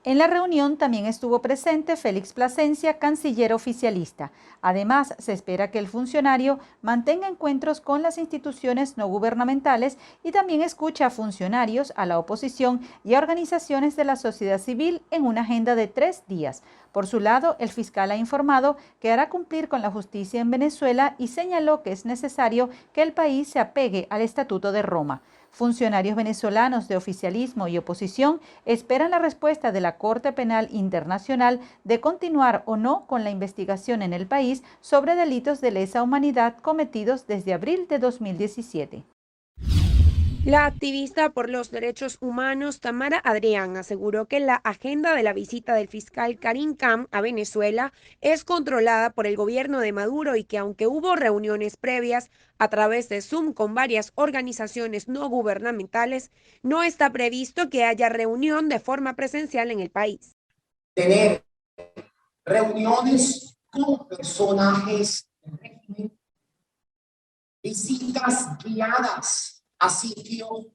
En la reunión también estuvo presente Félix Plasencia, canciller oficialista. Además, se espera que el funcionario mantenga encuentros con las instituciones no gubernamentales y también escuche a funcionarios, a la oposición y a organizaciones de la sociedad civil en una agenda de 3 días. Por su lado, el fiscal ha informado que hará cumplir con la justicia en Venezuela y señaló que es necesario que el país se apegue al Estatuto de Roma. Funcionarios venezolanos de oficialismo y oposición esperan la respuesta de la Corte Penal Internacional de continuar o no con la investigación en el país sobre delitos de lesa humanidad cometidos desde abril de 2017. La activista por los derechos humanos Tamara Adrián aseguró que la agenda de la visita del fiscal Karim Khan a Venezuela es controlada por el gobierno de Maduro y que aunque hubo reuniones previas a través de Zoom con varias organizaciones no gubernamentales, no está previsto que haya reunión de forma presencial en el país. Tener reuniones con personajes del régimen, visitas guiadas a sitios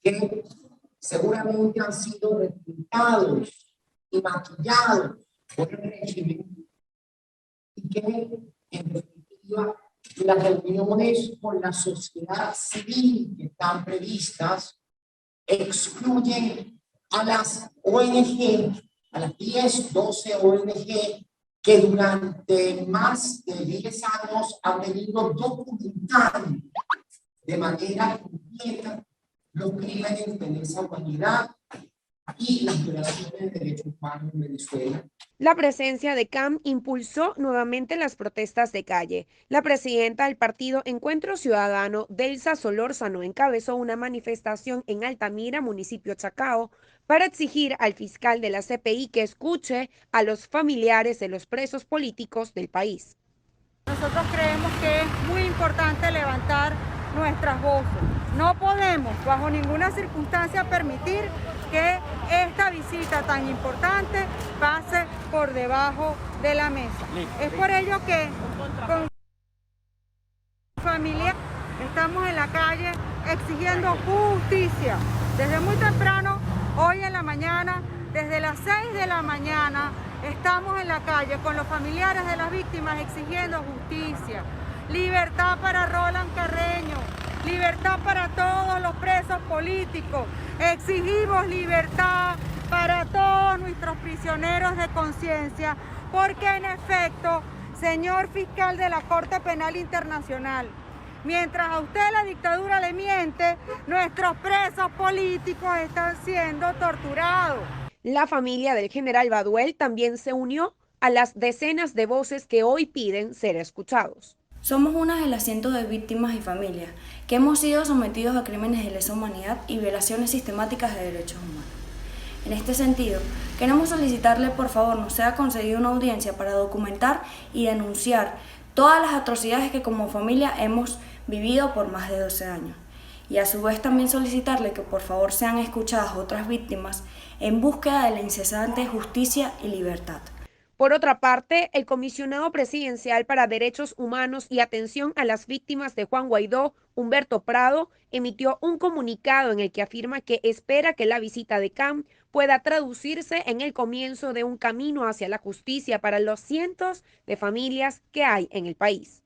que seguramente han sido reclutados y maquillados por el régimen y que, en definitiva, las reuniones con la sociedad civil que están previstas excluyen a las ONG, a las 10, 12 ONG que durante más de 10 años han venido documentando de manera completa los crímenes de lesa humanidad y las violaciones de derechos humanos en Venezuela. La presencia de Khan impulsó nuevamente las protestas de calle. La presidenta del partido Encuentro Ciudadano, Delsa Solórzano, encabezó una manifestación en Altamira, municipio Chacao, para exigir al fiscal de la CPI que escuche a los familiares de los presos políticos del país. Nosotros creemos que es muy importante levantar nuestras voces. No podemos bajo ninguna circunstancia permitir que esta visita tan importante pase por debajo de la mesa. Es por ello que con familia estamos en la calle exigiendo justicia. Desde muy temprano, hoy en la mañana, desde las 6 de la mañana, estamos en la calle con los familiares de las víctimas exigiendo justicia. Libertad para Roland Carreño, libertad para todos los presos políticos. Exigimos libertad para todos nuestros prisioneros de conciencia, porque en efecto, señor fiscal de la Corte Penal Internacional, mientras a usted la dictadura le miente, nuestros presos políticos están siendo torturados. La familia del general Baduel también se unió a las decenas de voces que hoy piden ser escuchados. Somos una de las cientos de víctimas y familias que hemos sido sometidos a crímenes de lesa humanidad y violaciones sistemáticas de derechos humanos. En este sentido, queremos solicitarle por favor nos sea concedida una audiencia para documentar y denunciar todas las atrocidades que como familia hemos vivido por más de 12 años. Y a su vez también solicitarle que por favor sean escuchadas otras víctimas en búsqueda de la incesante justicia y libertad. Por otra parte, el comisionado presidencial para Derechos Humanos y Atención a las Víctimas de Juan Guaidó, Humberto Prado, emitió un comunicado en el que afirma que espera que la visita de Khan pueda traducirse en el comienzo de un camino hacia la justicia para los cientos de familias que hay en el país.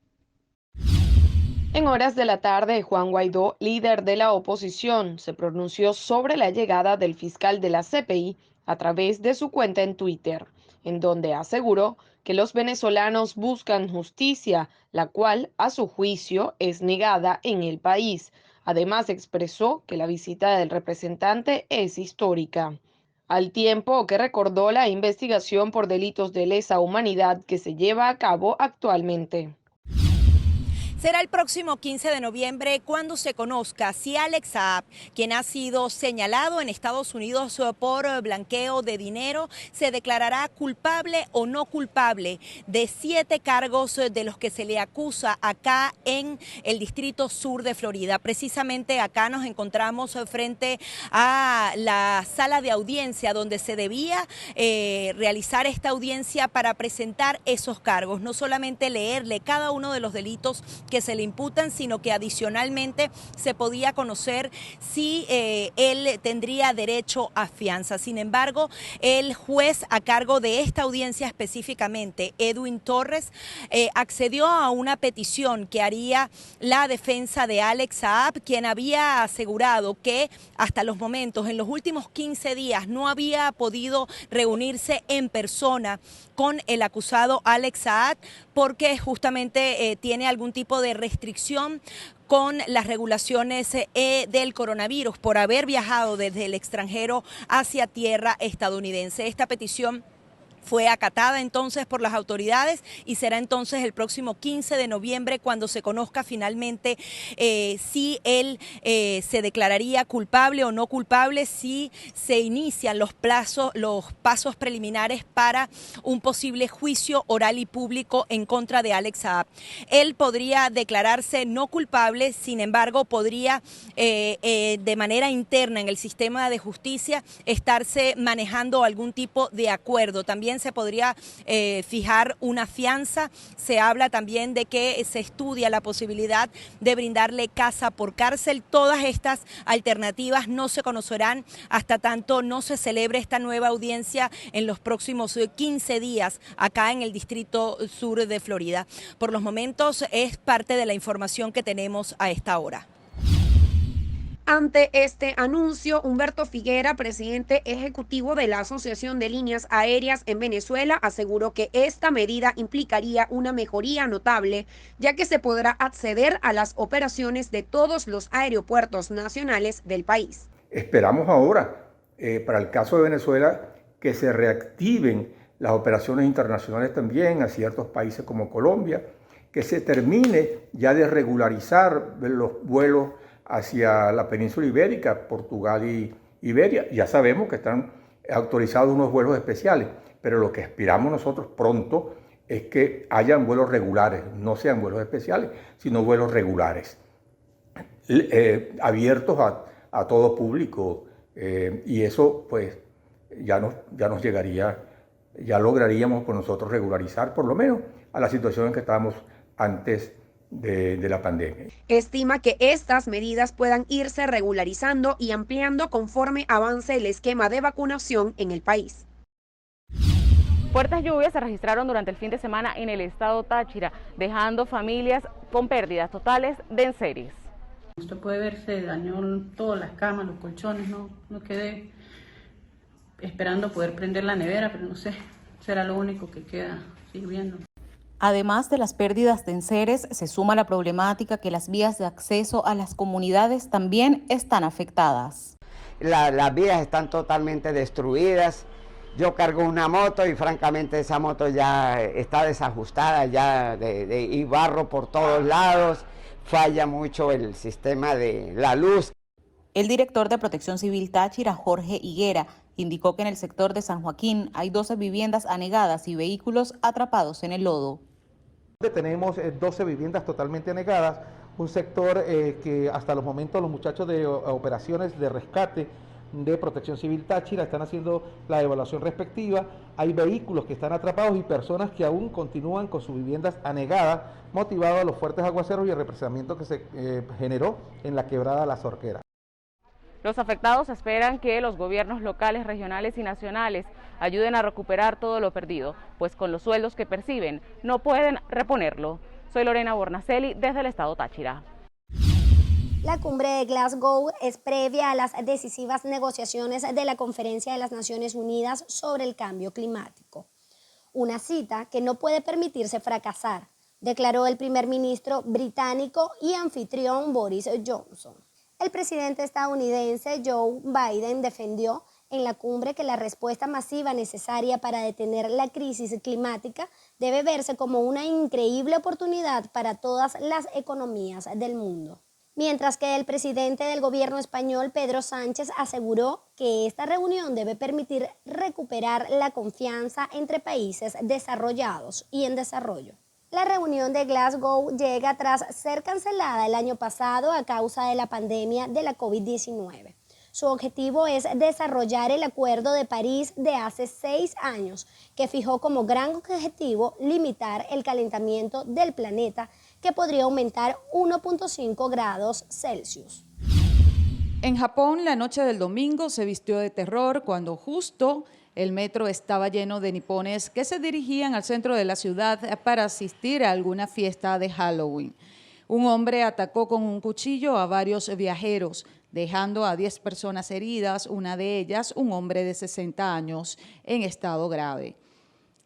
En horas de la tarde, Juan Guaidó, líder de la oposición, se pronunció sobre la llegada del fiscal de la CPI a través de su cuenta en Twitter, en donde aseguró que los venezolanos buscan justicia, la cual, a su juicio, es negada en el país. Además, expresó que la visita del representante es histórica, al tiempo que recordó la investigación por delitos de lesa humanidad que se lleva a cabo actualmente. Será el próximo 15 de noviembre cuando se conozca si Alex Saab, quien ha sido señalado en Estados Unidos por blanqueo de dinero, se declarará culpable o no culpable de 7 cargos de los que se le acusa acá en el Distrito Sur de Florida. Precisamente acá nos encontramos frente a la sala de audiencia donde se debía realizar esta audiencia para presentar esos cargos, no solamente leerle cada uno de los delitos que que se le imputan, sino que adicionalmente se podía conocer si él tendría derecho a fianza. Sin embargo, el juez a cargo de esta audiencia específicamente, Edwin Torres, accedió a una petición que haría la defensa de Alex Saab, quien había asegurado que hasta los momentos, en los últimos 15 días, no había podido reunirse en persona con el acusado Alex Saab porque justamente tiene algún tipo de restricción con las regulaciones del coronavirus por haber viajado desde el extranjero hacia tierra estadounidense. Esta petición fue acatada entonces por las autoridades y será entonces el próximo 15 de noviembre cuando se conozca finalmente si él se declararía culpable o no culpable, si se inician los pasos preliminares para un posible juicio oral y público en contra de Alex Saab. Él podría declararse no culpable, sin embargo podría de manera interna en el sistema de justicia estarse manejando algún tipo de acuerdo. También se podría fijar una fianza. Se habla también de que se estudia la posibilidad de brindarle casa por cárcel. Todas estas alternativas no se conocerán hasta tanto no se celebre esta nueva audiencia en los próximos 15 días acá en el Distrito Sur de Florida. Por los momentos es parte de la información que tenemos a esta hora. Ante este anuncio, Humberto Figuera, presidente ejecutivo de la Asociación de Líneas Aéreas en Venezuela, aseguró que esta medida implicaría una mejoría notable, ya que se podrá acceder a las operaciones de todos los aeropuertos nacionales del país. Esperamos ahora, para el caso de Venezuela, que se reactiven las operaciones internacionales también a ciertos países como Colombia, que se termine ya de regularizar los vuelos hacia la península ibérica, Portugal y Iberia. Ya sabemos que están autorizados unos vuelos especiales, pero lo que aspiramos nosotros pronto es que hayan vuelos regulares, no sean vuelos especiales, sino vuelos regulares, abiertos a todo público, y eso pues ya nos llegaría, ya lograríamos con nosotros regularizar por lo menos a la situación en que estábamos antes de la pandemia. Estima que estas medidas puedan irse regularizando y ampliando conforme avance el esquema de vacunación en el país. Fuertes lluvias se registraron durante el fin de semana en el estado Táchira, dejando familias con pérdidas totales de enseres. Usted puede ver, se dañó todas las camas, los colchones, no quedé esperando poder prender la nevera, pero no sé, será lo único que queda sirviendo. Además de las pérdidas de enseres, se suma la problemática que las vías de acceso a las comunidades también están afectadas. Las vías están totalmente destruidas. Yo cargo una moto y francamente esa moto ya está desajustada, ya y barro por todos lados, falla mucho el sistema de la luz. El director de Protección Civil Táchira, Jorge Higuera, indicó que en el sector de San Joaquín hay 12 viviendas anegadas y vehículos atrapados en el lodo. Tenemos 12 viviendas totalmente anegadas, un sector que hasta los momentos los muchachos de operaciones de rescate de Protección Civil Táchira están haciendo la evaluación respectiva. Hay vehículos que están atrapados y personas que aún continúan con sus viviendas anegadas, motivados a los fuertes aguaceros y el represamiento que se generó en la quebrada La Zorquera. Los afectados esperan que los gobiernos locales, regionales y nacionales ayuden a recuperar todo lo perdido, pues con los sueldos que perciben no pueden reponerlo. Soy Lorena Bornacelli desde el estado Táchira. La cumbre de Glasgow es previa a las decisivas negociaciones de la Conferencia de las Naciones Unidas sobre el Cambio Climático. Una cita que no puede permitirse fracasar, declaró el primer ministro británico y anfitrión Boris Johnson. El presidente estadounidense Joe Biden defendió en la cumbre que la respuesta masiva necesaria para detener la crisis climática debe verse como una increíble oportunidad para todas las economías del mundo. Mientras que el presidente del gobierno español, Pedro Sánchez, aseguró que esta reunión debe permitir recuperar la confianza entre países desarrollados y en desarrollo. La reunión de Glasgow llega tras ser cancelada el año pasado a causa de la pandemia de la COVID-19. Su objetivo es desarrollar el Acuerdo de París de hace 6 años, que fijó como gran objetivo limitar el calentamiento del planeta que podría aumentar 1.5 grados Celsius. En Japón, la noche del domingo se vistió de terror cuando justo el metro estaba lleno de nipones que se dirigían al centro de la ciudad para asistir a alguna fiesta de Halloween. Un hombre atacó con un cuchillo a varios viajeros, dejando a 10 personas heridas, una de ellas un hombre de 60 años en estado grave.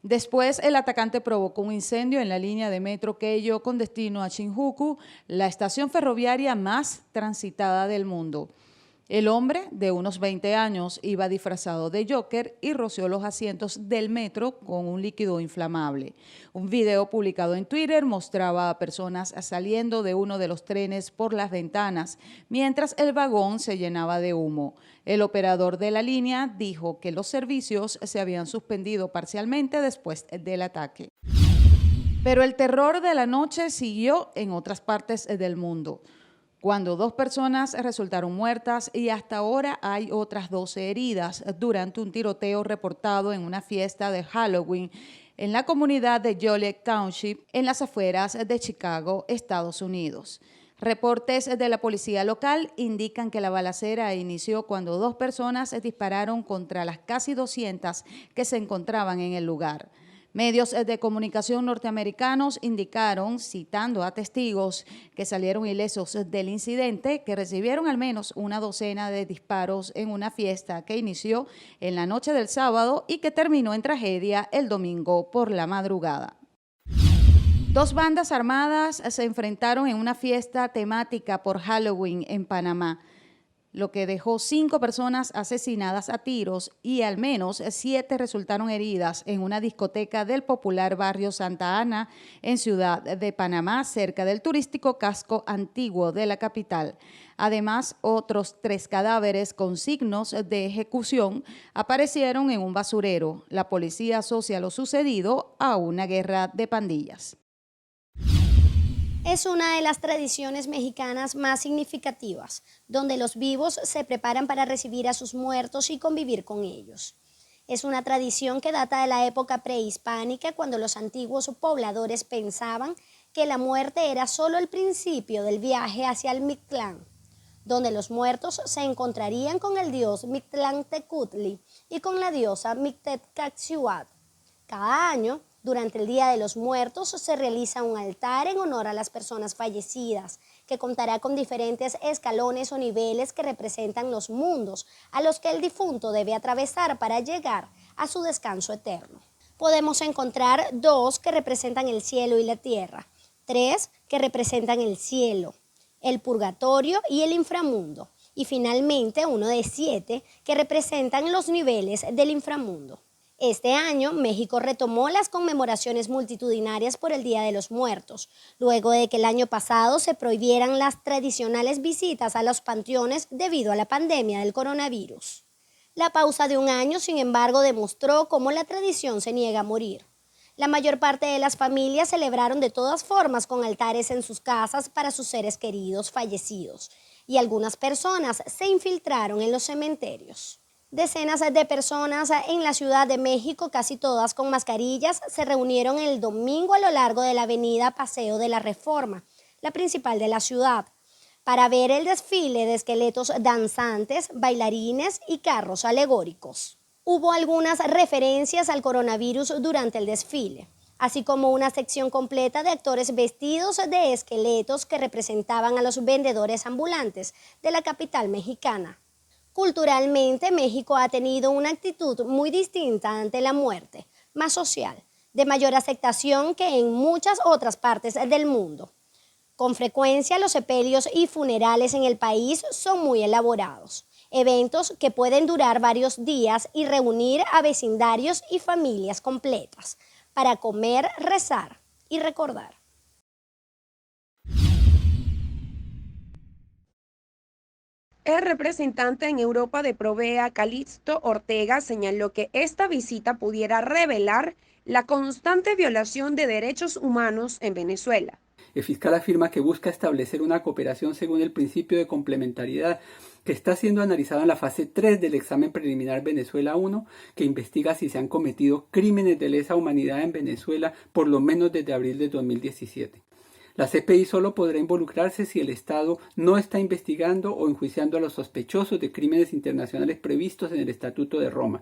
Después, el atacante provocó un incendio en la línea de metro Keio con destino a Shinjuku, la estación ferroviaria más transitada del mundo. El hombre, de unos 20 años, iba disfrazado de Joker y roció los asientos del metro con un líquido inflamable. Un video publicado en Twitter mostraba a personas saliendo de uno de los trenes por las ventanas, mientras el vagón se llenaba de humo. El operador de la línea dijo que los servicios se habían suspendido parcialmente después del ataque. Pero el terror de la noche siguió en otras partes del mundo, cuando 2 personas resultaron muertas y hasta ahora hay otras 12 heridas durante un tiroteo reportado en una fiesta de Halloween en la comunidad de Joliet Township, en las afueras de Chicago, Estados Unidos. Reportes de la policía local indican que la balacera inició cuando 2 personas dispararon contra las casi 200 que se encontraban en el lugar. Medios de comunicación norteamericanos indicaron, citando a testigos que salieron ilesos del incidente, que recibieron al menos una docena de disparos en una fiesta que inició en la noche del sábado y que terminó en tragedia el domingo por la madrugada. 2 bandas armadas se enfrentaron en una fiesta temática por Halloween en Panamá, lo que dejó 5 personas asesinadas a tiros y al menos 7 resultaron heridas en una discoteca del popular barrio Santa Ana en Ciudad de Panamá, cerca del turístico casco antiguo de la capital. Además, otros 3 cadáveres con signos de ejecución aparecieron en un basurero. La policía asocia lo sucedido a una guerra de pandillas. Es una de las tradiciones mexicanas más significativas, donde los vivos se preparan para recibir a sus muertos y convivir con ellos. Es una tradición que data de la época prehispánica, cuando los antiguos pobladores pensaban que la muerte era solo el principio del viaje hacia el Mictlán, donde los muertos se encontrarían con el dios Mictlantecutli y con la diosa Mictetzcacihuatl. Cada año, durante el Día de los Muertos, se realiza un altar en honor a las personas fallecidas, que contará con diferentes escalones o niveles que representan los mundos a los que el difunto debe atravesar para llegar a su descanso eterno. Podemos encontrar 2 que representan el cielo y la tierra, 3 que representan el cielo, el purgatorio y el inframundo, y finalmente uno de 7 que representan los niveles del inframundo. Este año, México retomó las conmemoraciones multitudinarias por el Día de los Muertos, luego de que el año pasado se prohibieran las tradicionales visitas a los panteones debido a la pandemia del coronavirus. La pausa de un año, sin embargo, demostró cómo la tradición se niega a morir. La mayor parte de las familias celebraron de todas formas con altares en sus casas para sus seres queridos fallecidos, y algunas personas se infiltraron en los cementerios. Decenas de personas en la Ciudad de México, casi todas con mascarillas, se reunieron el domingo a lo largo de la avenida Paseo de la Reforma, la principal de la ciudad, para ver el desfile de esqueletos danzantes, bailarines y carros alegóricos. Hubo algunas referencias al coronavirus durante el desfile, así como una sección completa de actores vestidos de esqueletos que representaban a los vendedores ambulantes de la capital mexicana. Culturalmente, México ha tenido una actitud muy distinta ante la muerte, más social, de mayor aceptación que en muchas otras partes del mundo. Con frecuencia, los sepelios y funerales en el país son muy elaborados, eventos que pueden durar varios días y reunir a vecindarios y familias completas para comer, rezar y recordar. El representante en Europa de Provea, Calixto Ortega, señaló que esta visita pudiera revelar la constante violación de derechos humanos en Venezuela. El fiscal afirma que busca establecer una cooperación según el principio de complementariedad que está siendo analizado en la fase 3 del examen preliminar Venezuela 1, que investiga si se han cometido crímenes de lesa humanidad en Venezuela por lo menos desde abril de 2017. La CPI solo podrá involucrarse si el Estado no está investigando o enjuiciando a los sospechosos de crímenes internacionales previstos en el Estatuto de Roma.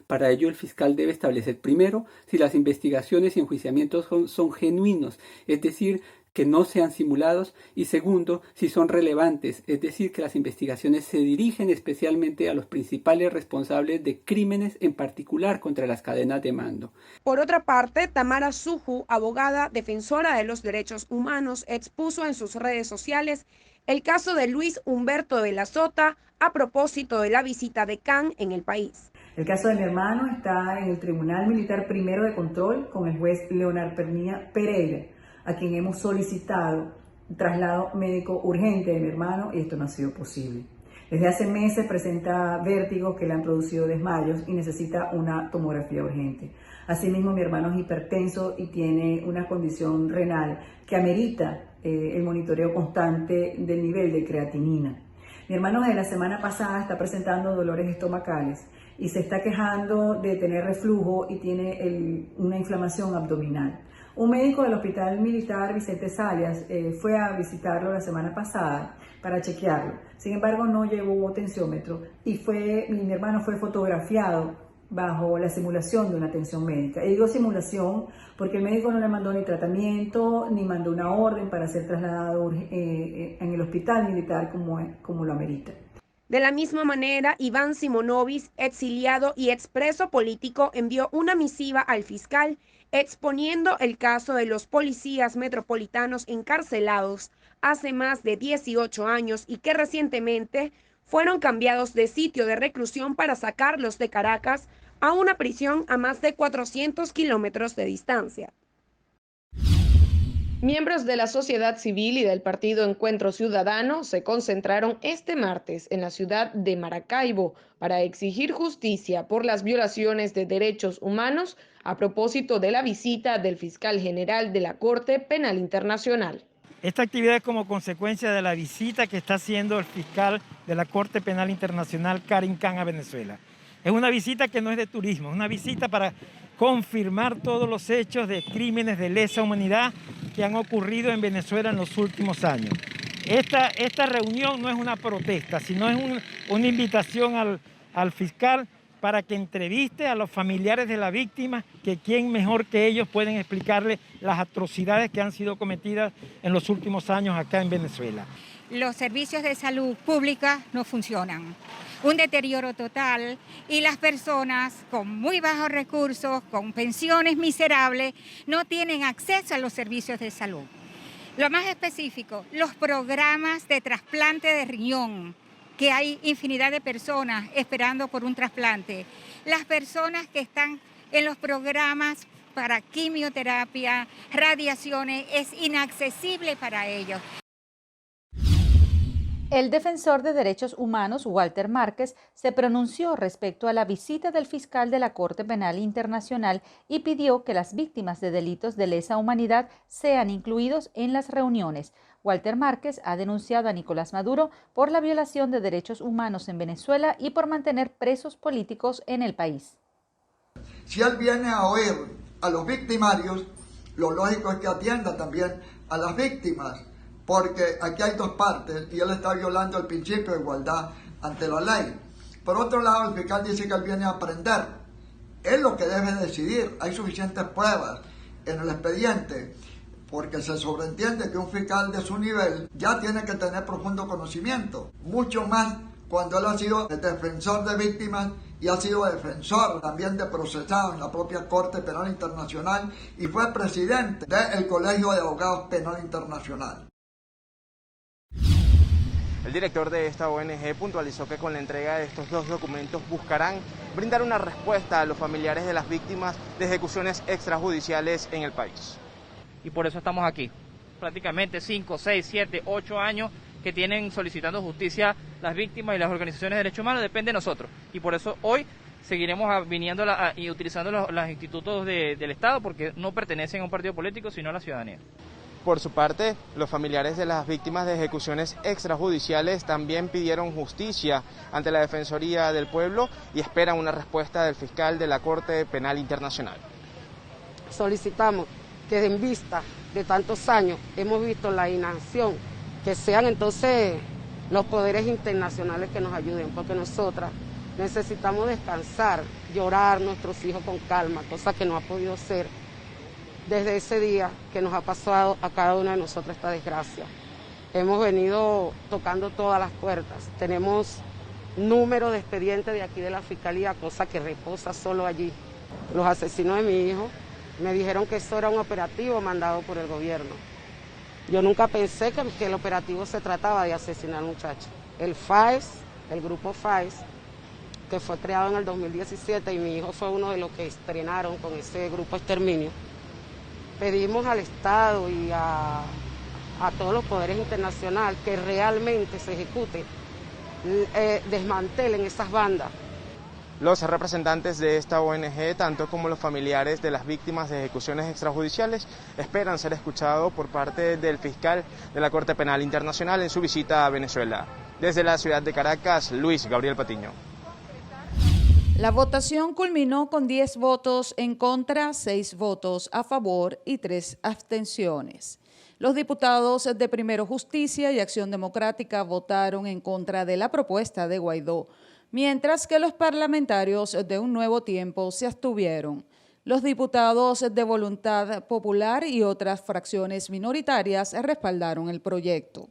Para ello, el fiscal debe establecer primero si las investigaciones y enjuiciamientos son genuinos, es decir, que no sean simulados, y segundo, si son relevantes, es decir, que las investigaciones se dirigen especialmente a los principales responsables de crímenes, en particular contra las cadenas de mando. Por otra parte, Tamara Suju, abogada defensora de los derechos humanos, expuso en sus redes sociales el caso de Luis Humberto de la Sota a propósito de la visita de Khan en el país. El caso de mi hermano está en el Tribunal Militar Primero de Control con el juez Leonard Pereira, a quien hemos solicitado un traslado médico urgente de mi hermano, y esto no ha sido posible. Desde hace meses presenta vértigos que le han producido desmayos y necesita una tomografía urgente. Asimismo, mi hermano es hipertenso y tiene una condición renal que amerita el monitoreo constante del nivel de creatinina. Mi hermano desde la semana pasada está presentando dolores estomacales y se está quejando de tener reflujo y tiene una inflamación abdominal. Un médico del Hospital Militar Vicente Zayas fue a visitarlo la semana pasada para chequearlo. Sin embargo, no llevó tensiómetro y mi hermano fue fotografiado bajo la simulación de una atención médica. Y digo simulación porque el médico no le mandó ni tratamiento ni mandó una orden para ser trasladado en el Hospital Militar como lo amerita. De la misma manera, Iván Simonovic, exiliado y expreso político, envió una misiva al fiscal exponiendo el caso de los policías metropolitanos encarcelados hace más de 18 años y que recientemente fueron cambiados de sitio de reclusión para sacarlos de Caracas a una prisión a más de 400 kilómetros de distancia. Miembros de la sociedad civil y del partido Encuentro Ciudadano se concentraron este martes en la ciudad de Maracaibo para exigir justicia por las violaciones de derechos humanos a propósito de la visita del fiscal general de la Corte Penal Internacional. Esta actividad es como consecuencia de la visita que está haciendo el fiscal de la Corte Penal Internacional, Karim Khan, a Venezuela. Es una visita que no es de turismo, es una visita para confirmar todos los hechos de crímenes de lesa humanidad que han ocurrido en Venezuela en los últimos años. Esta reunión no es una protesta, sino es una invitación al fiscal para que entreviste a los familiares de la víctima, que quién mejor que ellos pueden explicarle las atrocidades que han sido cometidas en los últimos años acá en Venezuela. Los servicios de salud pública no funcionan, un deterioro total, y las personas con muy bajos recursos, con pensiones miserables, no tienen acceso a los servicios de salud. Lo más específico, los programas de trasplante de riñón, que hay infinidad de personas esperando por un trasplante. Las personas que están en los programas para quimioterapia, radiaciones, es inaccesible para ellos. El defensor de derechos humanos, Walter Márquez, se pronunció respecto a la visita del fiscal de la Corte Penal Internacional y pidió que las víctimas de delitos de lesa humanidad sean incluidos en las reuniones. Walter Márquez ha denunciado a Nicolás Maduro por la violación de derechos humanos en Venezuela y por mantener presos políticos en el país. Si él viene a oír a los victimarios, lo lógico es que atienda también a las víctimas, porque aquí hay dos partes y él está violando el principio de igualdad ante la ley. Por otro lado, el fiscal dice que él viene a aprender. Él lo que debe decidir, hay suficientes pruebas en el expediente, porque se sobreentiende que un fiscal de su nivel ya tiene que tener profundo conocimiento, mucho más cuando él ha sido defensor de víctimas y ha sido defensor también de procesados en la propia Corte Penal Internacional y fue presidente del Colegio de Abogados Penal Internacional. El director de esta ONG puntualizó que con la entrega de estos dos documentos buscarán brindar una respuesta a los familiares de las víctimas de ejecuciones extrajudiciales en el país. Y por eso estamos aquí, prácticamente 5, 6, 7, 8 años que tienen solicitando justicia las víctimas y las organizaciones de derechos humanos, depende de nosotros. Y por eso hoy seguiremos viniendo y utilizando los institutos del Estado, porque no pertenecen a un partido político, sino a la ciudadanía. Por su parte, los familiares de las víctimas de ejecuciones extrajudiciales también pidieron justicia ante la Defensoría del Pueblo y esperan una respuesta del fiscal de la Corte Penal Internacional. Solicitamos que en vista de tantos años, hemos visto la inacción, que sean entonces los poderes internacionales que nos ayuden, porque nosotras necesitamos descansar, llorar nuestros hijos con calma, cosa que no ha podido ser desde ese día que nos ha pasado a cada una de nosotros esta desgracia. Hemos venido tocando todas las puertas, tenemos número de expedientes de aquí de la Fiscalía, cosa que reposa solo allí. Los asesinos de mi hijo me dijeron que eso era un operativo mandado por el gobierno. Yo nunca pensé que el operativo se trataba de asesinar muchachos. El FAES, el grupo FAES, que fue creado en el 2017 y mi hijo fue uno de los que estrenaron con ese grupo exterminio, pedimos al Estado y a todos los poderes internacionales que realmente se ejecute, desmantelen esas bandas. Los representantes de esta ONG, tanto como los familiares de las víctimas de ejecuciones extrajudiciales, esperan ser escuchados por parte del fiscal de la Corte Penal Internacional en su visita a Venezuela. Desde la ciudad de Caracas, Luis Gabriel Patiño. La votación culminó con 10 votos en contra, 6 votos a favor y 3 abstenciones. Los diputados de Primero Justicia y Acción Democrática votaron en contra de la propuesta de Guaidó, mientras que los parlamentarios de Un Nuevo Tiempo se abstuvieron. Los diputados de Voluntad Popular y otras fracciones minoritarias respaldaron el proyecto.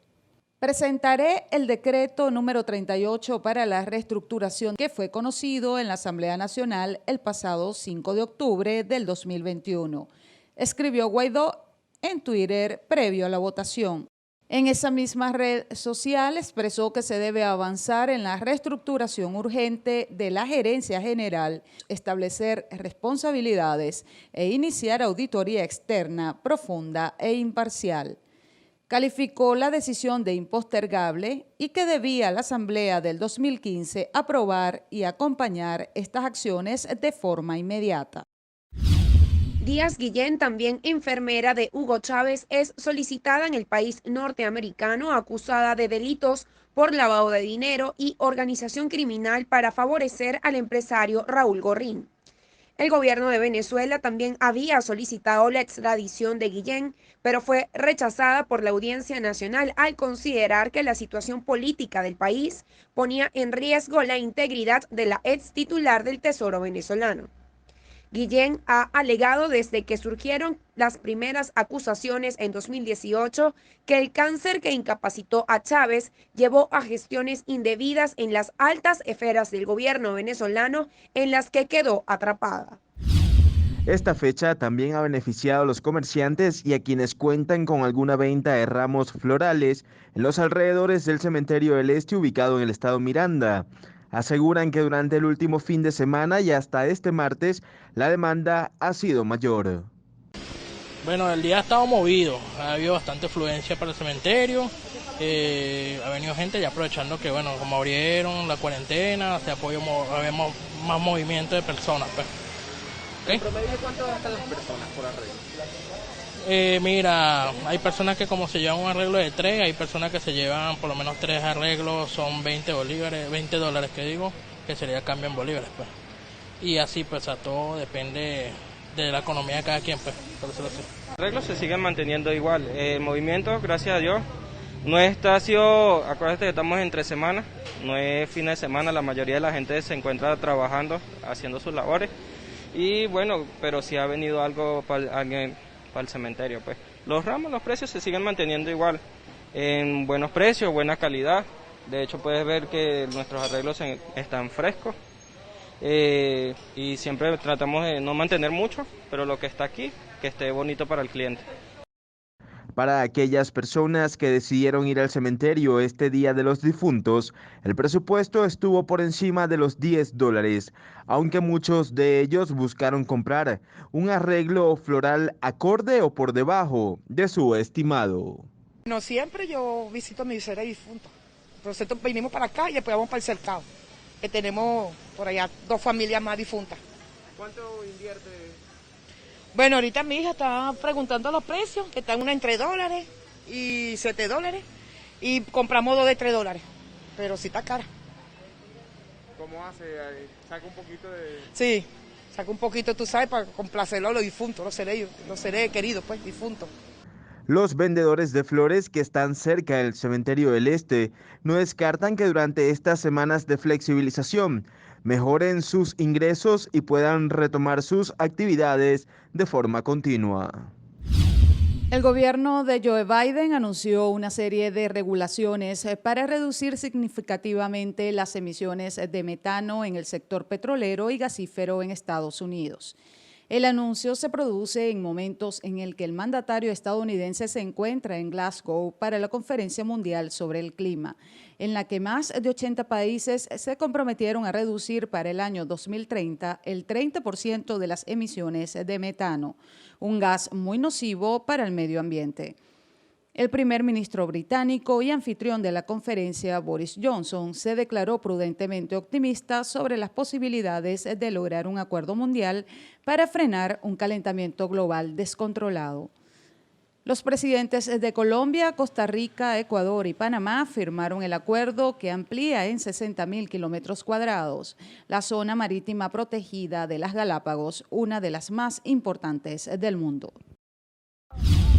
Presentaré el decreto número 38 para la reestructuración que fue conocido en la Asamblea Nacional el pasado 5 de octubre del 2021, escribió Guaidó en Twitter previo a la votación. En esa misma red social expresó que se debe avanzar en la reestructuración urgente de la gerencia general, establecer responsabilidades e iniciar auditoría externa profunda e imparcial. Calificó la decisión de impostergable y que debía la Asamblea del 2015 aprobar y acompañar estas acciones de forma inmediata. Díaz Guillén, también enfermera de Hugo Chávez, es solicitada en el país norteamericano acusada de delitos por lavado de dinero y organización criminal para favorecer al empresario Raúl Gorrín. El gobierno de Venezuela también había solicitado la extradición de Guillén, pero fue rechazada por la Audiencia Nacional al considerar que la situación política del país ponía en riesgo la integridad de la ex titular del Tesoro venezolano. Guillén ha alegado desde que surgieron las primeras acusaciones en 2018 que el cáncer que incapacitó a Chávez llevó a gestiones indebidas en las altas esferas del gobierno venezolano en las que quedó atrapada. Esta fecha también ha beneficiado a los comerciantes y a quienes cuentan con alguna venta de ramos florales en los alrededores del Cementerio del Este ubicado en el estado Miranda. Aseguran que durante el último fin de semana y hasta este martes la demanda ha sido mayor. Bueno, el día ha estado movido, ha habido bastante afluencia para el cementerio, ha venido gente ya aprovechando que bueno, como abrieron la cuarentena, habemos más movimiento de personas. Pues. ¿En promedio cuánto gastan las personas por arreglo? Mira, hay personas que como se llevan un arreglo de 3, hay personas que se llevan por lo menos 3 arreglos, son 20 dólares que sería cambio en bolívares, pues. Y así, pues, a todo depende de la economía de cada quien, pues, por decirlo así. Los arreglos se siguen manteniendo igual, el movimiento, gracias a Dios, no está acuérdate que estamos entre semanas, no es fin de semana, la mayoría de la gente se encuentra trabajando, haciendo sus labores, y bueno, pero sí ha venido algo para el cementerio, pues. Los ramos, los precios se siguen manteniendo igual, en buenos precios, buena calidad. De hecho puedes ver que nuestros arreglos están frescos y siempre tratamos de no mantener mucho, pero lo que está aquí, que esté bonito para el cliente. Para aquellas personas que decidieron ir al cementerio este Día de los Difuntos, el presupuesto estuvo por encima de los $10, aunque muchos de ellos buscaron comprar un arreglo floral acorde o por debajo de su estimado. No siempre yo visito a mis seres difuntos. Nosotros vinimos para acá y después vamos para el cercado, que tenemos por allá 2 familias más difuntas. ¿Cuánto invierte? Bueno, ahorita mi hija está preguntando los precios, que están una entre $3 y $7, y compramos 2 de $3, pero sí está cara. ¿Cómo hace? ¿Saca un poquito de...? Sí, saca un poquito, tú sabes, para complacerlo a los difuntos, los seres queridos, pues, difuntos. Los vendedores de flores que están cerca del Cementerio del Este no descartan que durante estas semanas de flexibilización mejoren sus ingresos y puedan retomar sus actividades de forma continua. El gobierno de Joe Biden anunció una serie de regulaciones para reducir significativamente las emisiones de metano en el sector petrolero y gasífero en Estados Unidos. El anuncio se produce en momentos en el que el mandatario estadounidense se encuentra en Glasgow para la Conferencia Mundial sobre el Clima, en la que más de 80 países se comprometieron a reducir para el año 2030 el 30% de las emisiones de metano, un gas muy nocivo para el medio ambiente. El primer ministro británico y anfitrión de la conferencia, Boris Johnson, se declaró prudentemente optimista sobre las posibilidades de lograr un acuerdo mundial para frenar un calentamiento global descontrolado. Los presidentes de Colombia, Costa Rica, Ecuador y Panamá firmaron el acuerdo que amplía en 60.000 kilómetros cuadrados la zona marítima protegida de las Galápagos, una de las más importantes del mundo.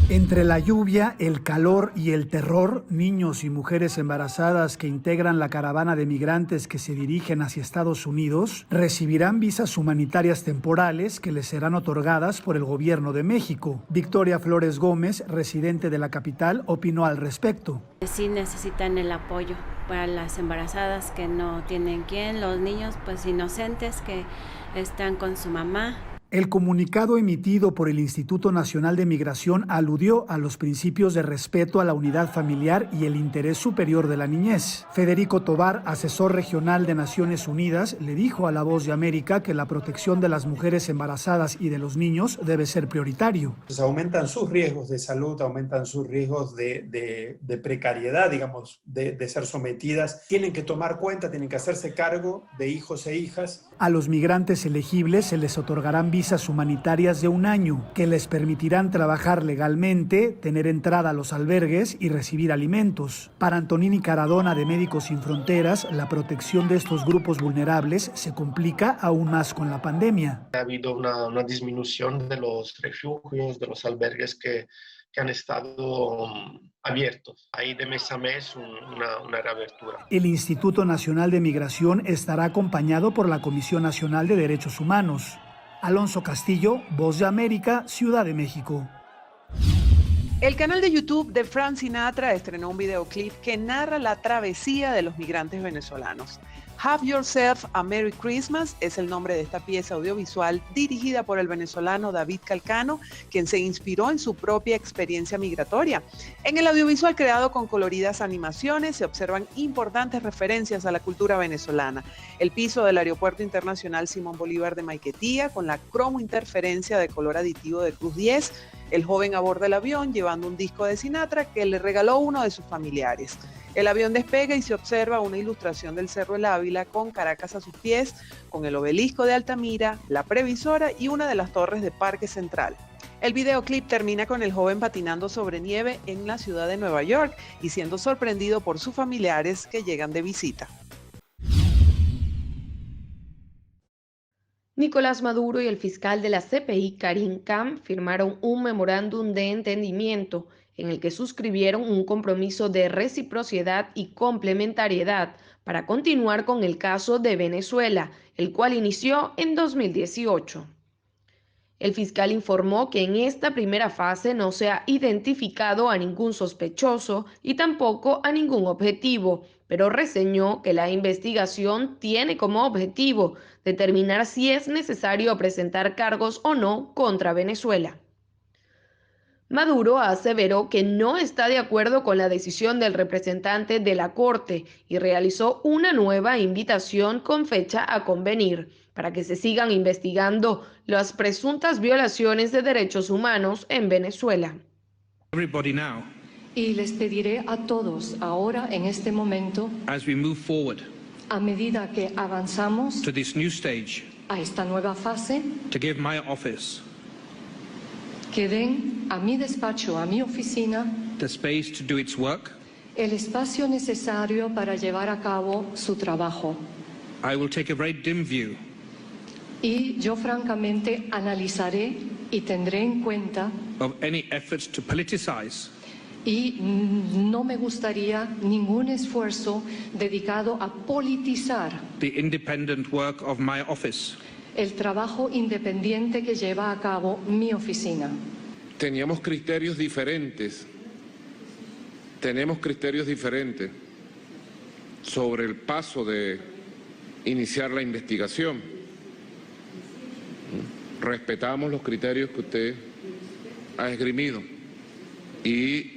Entre la lluvia, el calor y el terror, niños y mujeres embarazadas que integran la caravana de migrantes que se dirigen hacia Estados Unidos recibirán visas humanitarias temporales que les serán otorgadas por el gobierno de México. Victoria Flores Gómez, residente de la capital, opinó al respecto. Sí necesitan el apoyo para las embarazadas que no tienen quién, los niños pues inocentes que están con su mamá. El comunicado emitido por el Instituto Nacional de Migración aludió a los principios de respeto a la unidad familiar y el interés superior de la niñez. Federico Tobar, asesor regional de Naciones Unidas, le dijo a La Voz de América que la protección de las mujeres embarazadas y de los niños debe ser prioritario. Pues aumentan sus riesgos de salud, aumentan sus riesgos de precariedad, digamos, de ser sometidas. Tienen que tomar cuenta, tienen que hacerse cargo de hijos e hijas. A los migrantes elegibles se les otorgarán visas humanitarias de 1 año que les permitirán trabajar legalmente, tener entrada a los albergues y recibir alimentos. Para Antonini Caradona de Médicos Sin Fronteras, la protección de estos grupos vulnerables se complica aún más con la pandemia. Ha habido una disminución de los refugios, de los albergues que han estado abiertos. Hay de mes a mes una reabertura. El Instituto Nacional de Migración estará acompañado por la Comisión Nacional de Derechos Humanos. Alonso Castillo, Voz de América, Ciudad de México. El canal de YouTube de Frank Sinatra estrenó un videoclip que narra la travesía de los migrantes venezolanos. Have Yourself a Merry Christmas es el nombre de esta pieza audiovisual dirigida por el venezolano David Calcano, quien se inspiró en su propia experiencia migratoria. En el audiovisual creado con coloridas animaciones se observan importantes referencias a la cultura venezolana. El piso del Aeropuerto Internacional Simón Bolívar de Maiquetía con la cromointerferencia de color aditivo de Cruz 10, el joven a bordo del avión llevando un disco de Sinatra que le regaló uno de sus familiares. El avión despega y se observa una ilustración del Cerro El Ávila con Caracas a sus pies, con el obelisco de Altamira, la previsora y una de las torres de Parque Central. El videoclip termina con el joven patinando sobre nieve en la ciudad de Nueva York y siendo sorprendido por sus familiares que llegan de visita. Nicolás Maduro y el fiscal de la CPI, Karim Khan, firmaron un memorándum de entendimiento en el que suscribieron un compromiso de reciprocidad y complementariedad para continuar con el caso de Venezuela, el cual inició en 2018. El fiscal informó que en esta primera fase no se ha identificado a ningún sospechoso y tampoco a ningún objetivo, pero reseñó que la investigación tiene como objetivo determinar si es necesario presentar cargos o no contra Venezuela. Maduro aseveró que no está de acuerdo con la decisión del representante de la Corte y realizó una nueva invitación con fecha a convenir para que se sigan investigando las presuntas violaciones de derechos humanos en Venezuela. Y les pediré a todos ahora, en este momento, a medida que avanzamos a esta nueva fase, que den a mi despacho, a mi oficina, el espacio necesario para llevar a cabo su trabajo. Y yo francamente analizaré y tendré en cuenta of any efforts to politicize. Y no me gustaría ningún esfuerzo dedicado a politizar the independent work of my office. El trabajo independiente que lleva a cabo mi oficina. Teníamos criterios diferentes. Tenemos criterios diferentes sobre el paso de iniciar la investigación. Respetamos los criterios que usted ha esgrimido y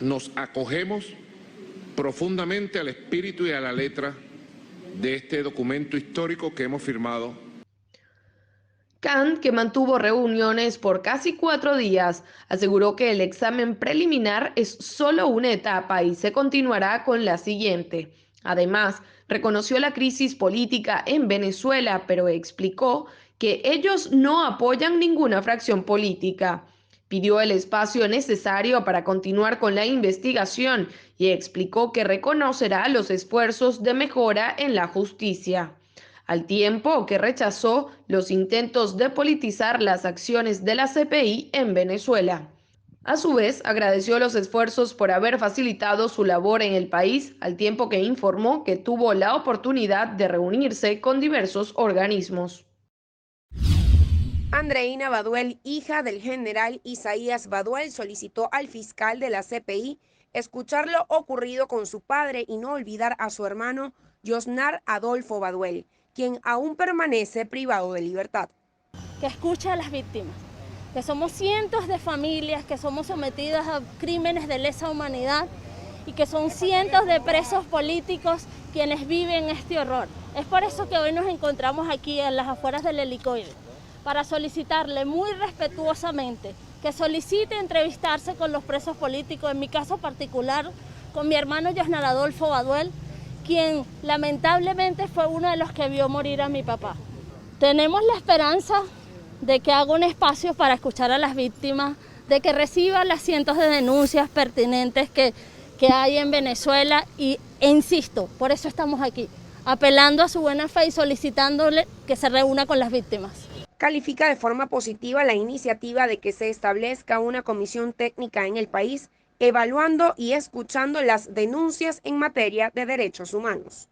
nos acogemos profundamente al espíritu y a la letra de este documento histórico que hemos firmado. Khan, que mantuvo reuniones por casi 4 días, aseguró que el examen preliminar es solo una etapa y se continuará con la siguiente. Además, reconoció la crisis política en Venezuela, pero explicó que ellos no apoyan ninguna fracción política. Pidió el espacio necesario para continuar con la investigación y explicó que reconocerá los esfuerzos de mejora en la justicia, al tiempo que rechazó los intentos de politizar las acciones de la CPI en Venezuela. A su vez, agradeció los esfuerzos por haber facilitado su labor en el país, al tiempo que informó que tuvo la oportunidad de reunirse con diversos organismos. Andreina Baduel, hija del general Isaías Baduel, solicitó al fiscal de la CPI escuchar lo ocurrido con su padre y no olvidar a su hermano Yosnar Adolfo Baduel, quien aún permanece privado de libertad. Que escuche a las víctimas, que somos cientos de familias que somos sometidas a crímenes de lesa humanidad y que son cientos de presos políticos quienes viven este horror. Es por eso que hoy nos encontramos aquí en las afueras del helicoide, para solicitarle muy respetuosamente que solicite entrevistarse con los presos políticos, en mi caso particular, con mi hermano Yosnar Adolfo Baduel, quien lamentablemente fue uno de los que vio morir a mi papá. Tenemos la esperanza de que haga un espacio para escuchar a las víctimas, de que reciba las cientos de denuncias pertinentes que hay en Venezuela e insisto, por eso estamos aquí, apelando a su buena fe y solicitándole que se reúna con las víctimas. Califica de forma positiva la iniciativa de que se establezca una comisión técnica en el país, evaluando y escuchando las denuncias en materia de derechos humanos.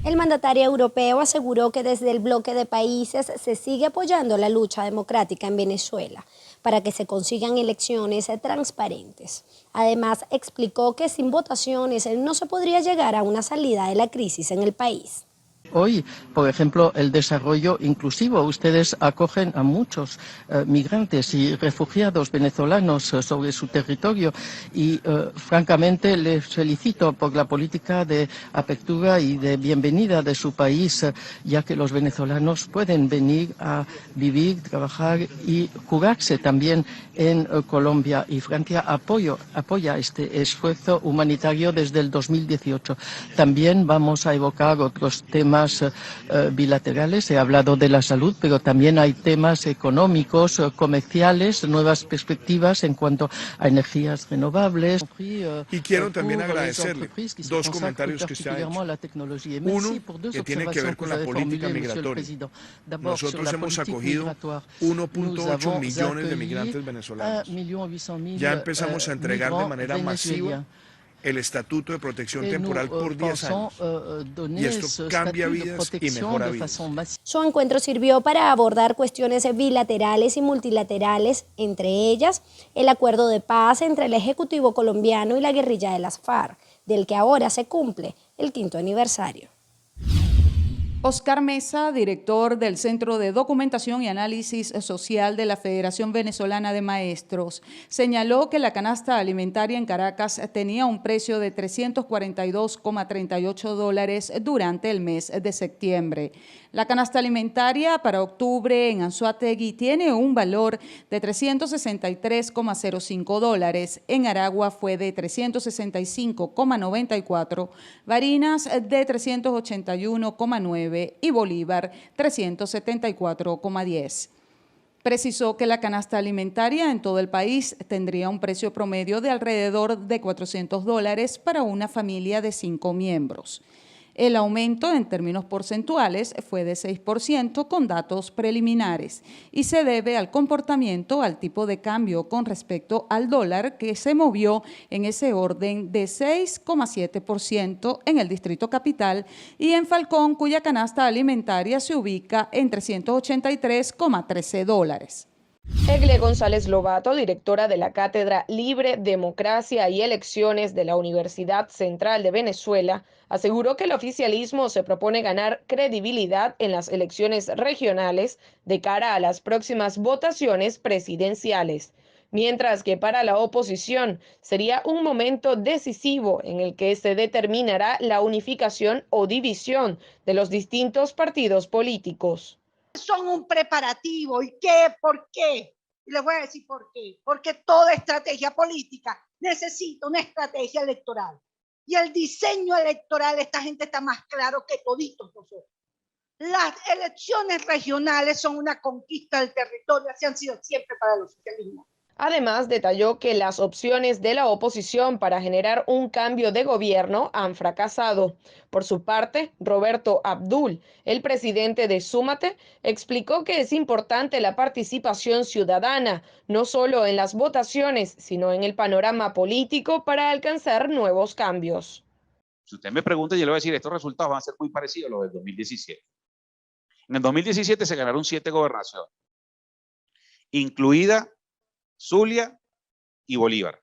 El mandatario europeo aseguró que desde el bloque de países se sigue apoyando la lucha democrática en Venezuela para que se consigan elecciones transparentes. Además, explicó que sin votaciones no se podría llegar a una salida de la crisis en el país. Hoy, por ejemplo, el desarrollo inclusivo. Ustedes acogen a muchos migrantes y refugiados venezolanos sobre su territorio y, francamente, les felicito por la política de apertura y de bienvenida de su país, ya que los venezolanos pueden venir a vivir, trabajar y jugarse también en Colombia. Y Francia apoya este esfuerzo humanitario desde el 2018. También vamos a evocar otros temas bilaterales. He hablado de la salud, pero también hay temas económicos, comerciales, nuevas perspectivas en cuanto a energías renovables. Y quiero también agradecerle 2 comentarios que se ha hecho. Uno, que tiene que ver con la política migratoria. Nosotros hemos acogido 1.8 millones de migrantes venezolanos. Ya empezamos a entregar de manera masiva el Estatuto de Protección Temporal por 10 años. Y esto cambia vidas y mejora vidas. Su encuentro sirvió para abordar cuestiones bilaterales y multilaterales, entre ellas el acuerdo de paz entre el Ejecutivo colombiano y la guerrilla de las FARC, del que ahora se cumple el 5º aniversario. Oscar Mesa, director del Centro de Documentación y Análisis Social de la Federación Venezolana de Maestros, señaló que la canasta alimentaria en Caracas tenía un precio de $342,38 durante el mes de septiembre. La canasta alimentaria para octubre en Anzoátegui tiene un valor de $363,05, en Aragua fue de $365,94, Barinas de $381,9 y Bolívar 374,10. Precisó que la canasta alimentaria en todo el país tendría un precio promedio de alrededor de $400 para una familia de 5 miembros. El aumento en términos porcentuales fue de 6% con datos preliminares y se debe al comportamiento al tipo de cambio con respecto al dólar, que se movió en ese orden de 6,7% en el Distrito Capital y en Falcón, cuya canasta alimentaria se ubica en $383,13. Egle González Lobato, directora de la Cátedra Libre, Democracia y Elecciones de la Universidad Central de Venezuela, aseguró que el oficialismo se propone ganar credibilidad en las elecciones regionales de cara a las próximas votaciones presidenciales, mientras que para la oposición sería un momento decisivo en el que se determinará la unificación o división de los distintos partidos políticos. Son un preparativo. ¿Y qué? ¿Por qué? Y les voy a decir por qué. Porque toda estrategia política necesita una estrategia electoral. Y el diseño electoral, esta gente está más claro que toditos nosotros. Las elecciones regionales son una conquista del territorio, así han sido siempre para los socialismos. Además, detalló que las opciones de la oposición para generar un cambio de gobierno han fracasado. Por su parte, Roberto Abdul, el presidente de Súmate, explicó que es importante la participación ciudadana, no solo en las votaciones, sino en el panorama político para alcanzar nuevos cambios. Si usted me pregunta, yo le voy a decir, estos resultados van a ser muy parecidos a los del 2017. En el 2017 se ganaron 7 gobernaciones, incluida Zulia y Bolívar,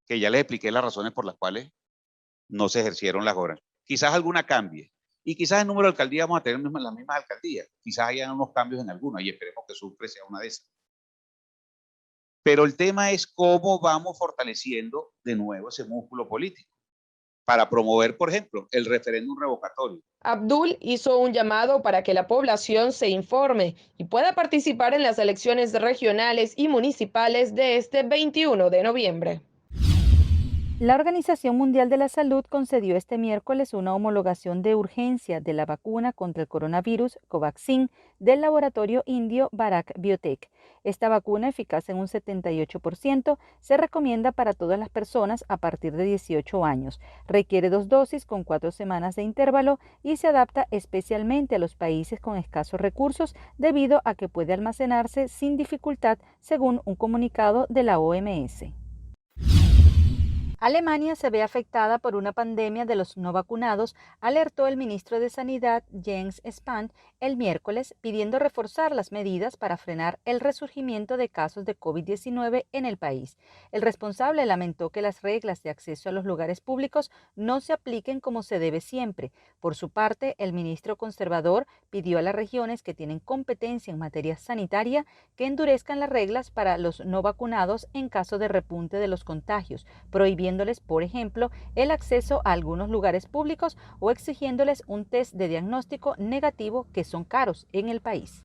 que ya les expliqué las razones por las cuales no se ejercieron las gobernaciones. Quizás alguna cambie, y quizás el número de alcaldías vamos a tener las mismas alcaldías, quizás haya unos cambios en algunas, y esperemos que Sucre sea una de esas. Pero el tema es cómo vamos fortaleciendo de nuevo ese músculo político, para promover, por ejemplo, el referéndum revocatorio. Abdul hizo un llamado para que la población se informe y pueda participar en las elecciones regionales y municipales de este 21 de noviembre. La Organización Mundial de la Salud concedió este miércoles una homologación de urgencia de la vacuna contra el coronavirus Covaxin del laboratorio indio Bharat Biotech. Esta vacuna, eficaz en un 78%, se recomienda para todas las personas a partir de 18 años. Requiere 2 dosis con 4 semanas de intervalo y se adapta especialmente a los países con escasos recursos debido a que puede almacenarse sin dificultad, según un comunicado de la OMS. Alemania se ve afectada por una pandemia de los no vacunados, alertó el ministro de Sanidad Jens Spahn el miércoles, pidiendo reforzar las medidas para frenar el resurgimiento de casos de COVID-19 en el país. El responsable lamentó que las reglas de acceso a los lugares públicos no se apliquen como se debe siempre. Por su parte, el ministro conservador pidió a las regiones que tienen competencia en materia sanitaria que endurezcan las reglas para los no vacunados en caso de repunte de los contagios, prohibiéndoles, por ejemplo, el acceso a algunos lugares públicos o exigiéndoles un test de diagnóstico negativo que son caros en el país.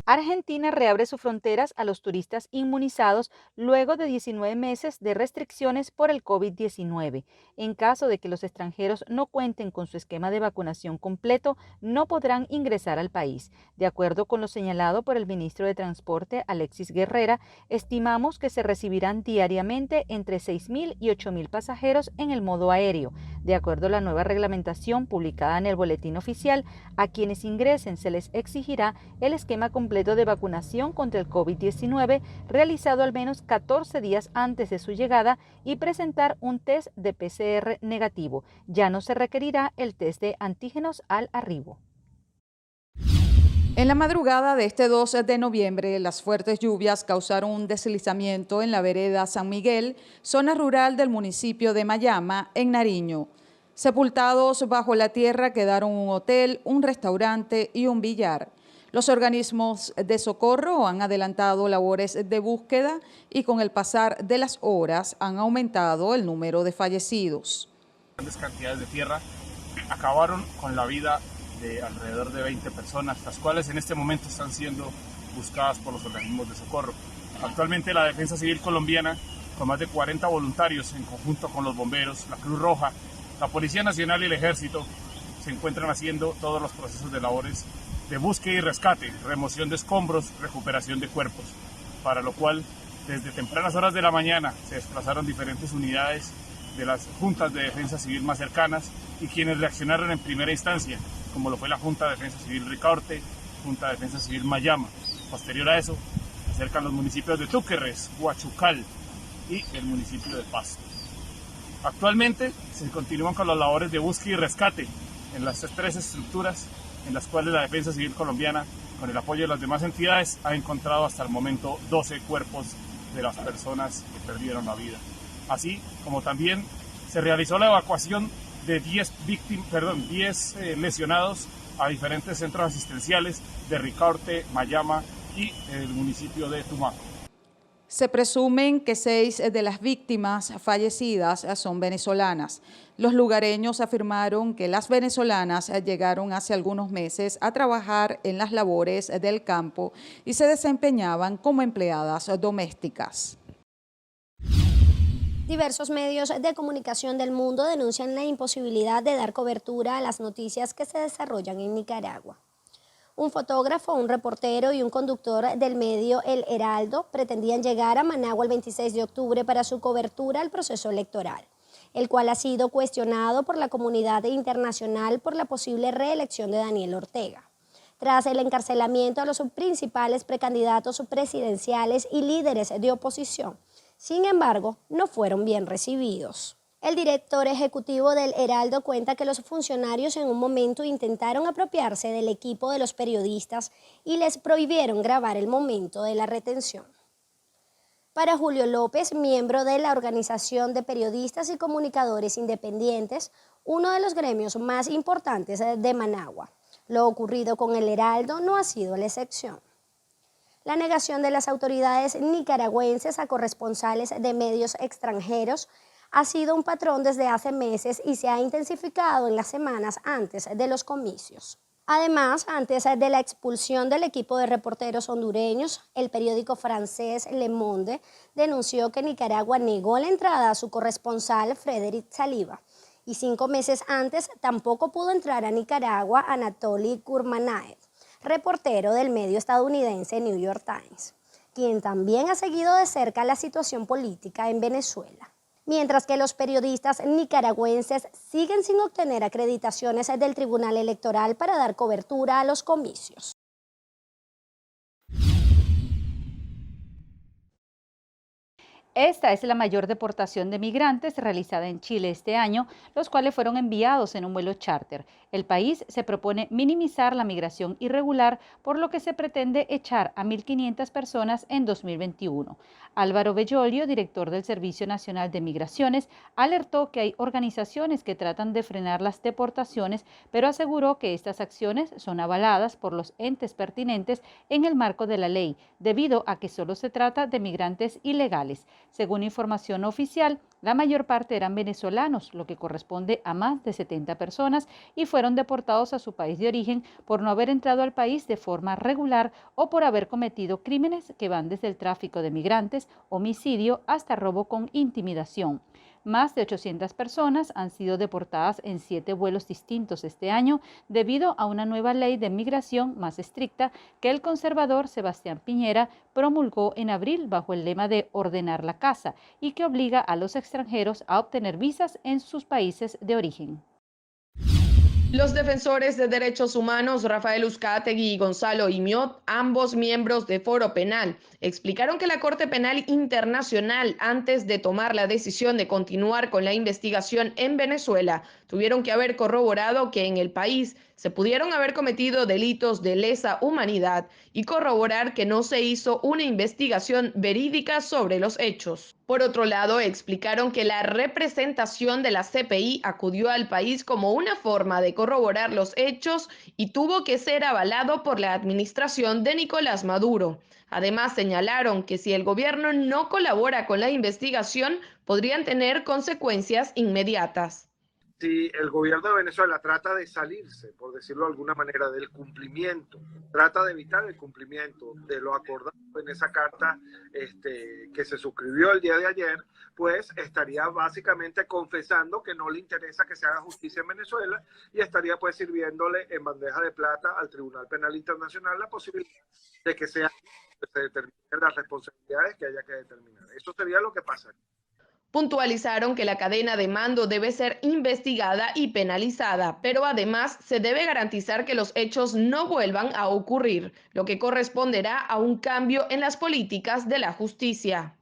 Argentina reabre sus fronteras a los turistas inmunizados luego de 19 meses de restricciones por el COVID-19. En caso de que los extranjeros no cuenten con su esquema de vacunación completo, no podrán ingresar al país. De acuerdo con lo señalado por el ministro de Transporte, Alexis Guerrera, estimamos que se recibirán diariamente entre 6.000 y 8.000 pasajeros en el modo aéreo. De acuerdo a la nueva reglamentación publicada en el Boletín Oficial, a quienes ingresen se les exigirá el esquema completo de vacunación contra el COVID-19 realizado al menos 14 días antes de su llegada y presentar un test de PCR negativo. Ya no se requerirá el test de antígenos al arribo. En la madrugada de este 2 de noviembre, las fuertes lluvias causaron un deslizamiento en la vereda San Miguel, zona rural del municipio de Mayama, en Nariño. Sepultados bajo la tierra quedaron un hotel, un restaurante y un billar. Los organismos de socorro han adelantado labores de búsqueda y con el pasar de las horas han aumentado el número de fallecidos. Grandes cantidades de tierra acabaron con la vida de alrededor de 20 personas, las cuales en este momento están siendo buscadas por los organismos de socorro. Actualmente la Defensa Civil colombiana, con más de 40 voluntarios en conjunto con los bomberos, la Cruz Roja, la Policía Nacional y el Ejército, se encuentran haciendo todos los procesos de labores de búsqueda y rescate, remoción de escombros, recuperación de cuerpos, para lo cual desde tempranas horas de la mañana se desplazaron diferentes unidades de las juntas de defensa civil más cercanas y quienes reaccionaron en primera instancia, como lo fue la Junta de Defensa Civil Ricaurte, Junta de Defensa Civil Mayama. Posterior a eso, se acercan los municipios de Túquerres, Huachucal y el municipio de Pasto. Actualmente se continúan con las labores de búsqueda y rescate en las tres estructuras en las cuales la Defensa Civil colombiana, con el apoyo de las demás entidades, ha encontrado hasta el momento 12 cuerpos de las personas que perdieron la vida. Así como también se realizó la evacuación de 10 lesionados a diferentes centros asistenciales de Ricaurte, Mayama y el municipio de Tumaco. Se presumen que 6 de las víctimas fallecidas son venezolanas. Los lugareños afirmaron que las venezolanas llegaron hace algunos meses a trabajar en las labores del campo y se desempeñaban como empleadas domésticas. Diversos medios de comunicación del mundo denuncian la imposibilidad de dar cobertura a las noticias que se desarrollan en Nicaragua. Un fotógrafo, un reportero y un conductor del medio El Heraldo pretendían llegar a Managua el 26 de octubre para su cobertura al proceso electoral, el cual ha sido cuestionado por la comunidad internacional por la posible reelección de Daniel Ortega. Tras el encarcelamiento a los principales precandidatos presidenciales y líderes de oposición, sin embargo, no fueron bien recibidos. El director ejecutivo del Heraldo cuenta que los funcionarios en un momento intentaron apropiarse del equipo de los periodistas y les prohibieron grabar el momento de la retención. Para Julio López, miembro de la Organización de Periodistas y Comunicadores Independientes, uno de los gremios más importantes de Managua, lo ocurrido con el Heraldo no ha sido la excepción. La negación de las autoridades nicaragüenses a corresponsales de medios extranjeros ha sido un patrón desde hace meses y se ha intensificado en las semanas antes de los comicios. Además, antes de la expulsión del equipo de reporteros hondureños, el periódico francés Le Monde denunció que Nicaragua negó la entrada a su corresponsal Frédéric Saliba, y 5 meses antes tampoco pudo entrar a Nicaragua Anatoly Kurmanaev, reportero del medio estadounidense New York Times, quien también ha seguido de cerca la situación política en Venezuela. Mientras que los periodistas nicaragüenses siguen sin obtener acreditaciones del Tribunal Electoral para dar cobertura a los comicios. Esta es la mayor deportación de migrantes realizada en Chile este año, los cuales fueron enviados en un vuelo charter. El país se propone minimizar la migración irregular, por lo que se pretende echar a 1.500 personas en 2021. Álvaro Bellolio, director del Servicio Nacional de Migraciones, alertó que hay organizaciones que tratan de frenar las deportaciones, pero aseguró que estas acciones son avaladas por los entes pertinentes en el marco de la ley, debido a que solo se trata de migrantes ilegales. Según información oficial, la mayor parte eran venezolanos, lo que corresponde a más de 70 personas, y fueron deportados a su país de origen por no haber entrado al país de forma regular o por haber cometido crímenes que van desde el tráfico de migrantes, homicidio, hasta robo con intimidación. Más de 800 personas han sido deportadas en 7 vuelos distintos este año debido a una nueva ley de migración más estricta que el conservador Sebastián Piñera promulgó en abril bajo el lema de ordenar la casa y que obliga a los extranjeros a obtener visas en sus países de origen. Los defensores de derechos humanos Rafael Uzcategui y Gonzalo Imiot, ambos miembros de Foro Penal, explicaron que la Corte Penal Internacional, antes de tomar la decisión de continuar con la investigación en Venezuela, tuvieron que haber corroborado que en el país se pudieron haber cometido delitos de lesa humanidad y corroborar que no se hizo una investigación verídica sobre los hechos. Por otro lado, explicaron que la representación de la CPI acudió al país como una forma de corroborar los hechos y tuvo que ser avalado por la administración de Nicolás Maduro. Además, señalaron que si el gobierno no colabora con la investigación, podrían tener consecuencias inmediatas. Si el gobierno de Venezuela trata de salirse, por decirlo de alguna manera, del cumplimiento, trata de evitar el cumplimiento de lo acordado en esa carta que se suscribió el día de ayer, pues estaría básicamente confesando que no le interesa que se haga justicia en Venezuela y estaría pues sirviéndole en bandeja de plata al Tribunal Penal Internacional la posibilidad de que se determinen las responsabilidades que haya que determinar. Eso sería lo que pasaría. Puntualizaron que la cadena de mando debe ser investigada y penalizada, pero además se debe garantizar que los hechos no vuelvan a ocurrir, lo que corresponderá a un cambio en las políticas de la justicia.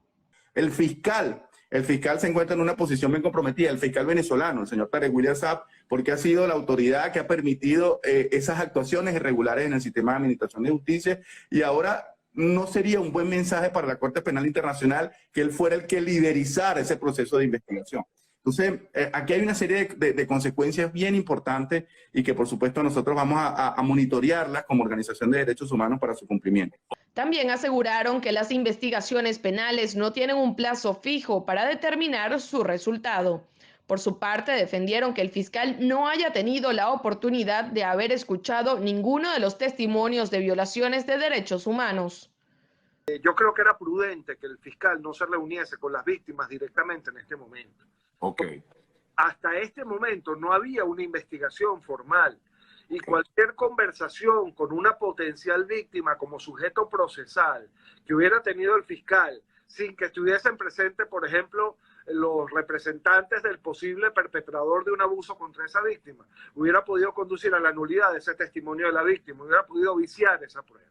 El fiscal se encuentra en una posición bien comprometida, el fiscal venezolano, el señor Tarek William Saab, porque ha sido la autoridad que ha permitido esas actuaciones irregulares en el sistema de administración de justicia, y ahora no sería un buen mensaje para la Corte Penal Internacional que él fuera el que liderizara ese proceso de investigación. Entonces, aquí hay una serie de consecuencias bien importantes y que por supuesto nosotros vamos a monitorearlas como organización de derechos humanos para su cumplimiento. También aseguraron que las investigaciones penales no tienen un plazo fijo para determinar su resultado. Por su parte, defendieron que el fiscal no haya tenido la oportunidad de haber escuchado ninguno de los testimonios de violaciones de derechos humanos. Yo creo que era prudente que el fiscal no se reuniese con las víctimas directamente en este momento. Okay. Hasta este momento no había una investigación formal y cualquier conversación con una potencial víctima como sujeto procesal que hubiera tenido el fiscal sin que estuviesen presentes, por ejemplo, los representantes del posible perpetrador de un abuso contra esa víctima, hubiera podido conducir a la nulidad de ese testimonio de la víctima, hubiera podido viciar esa prueba.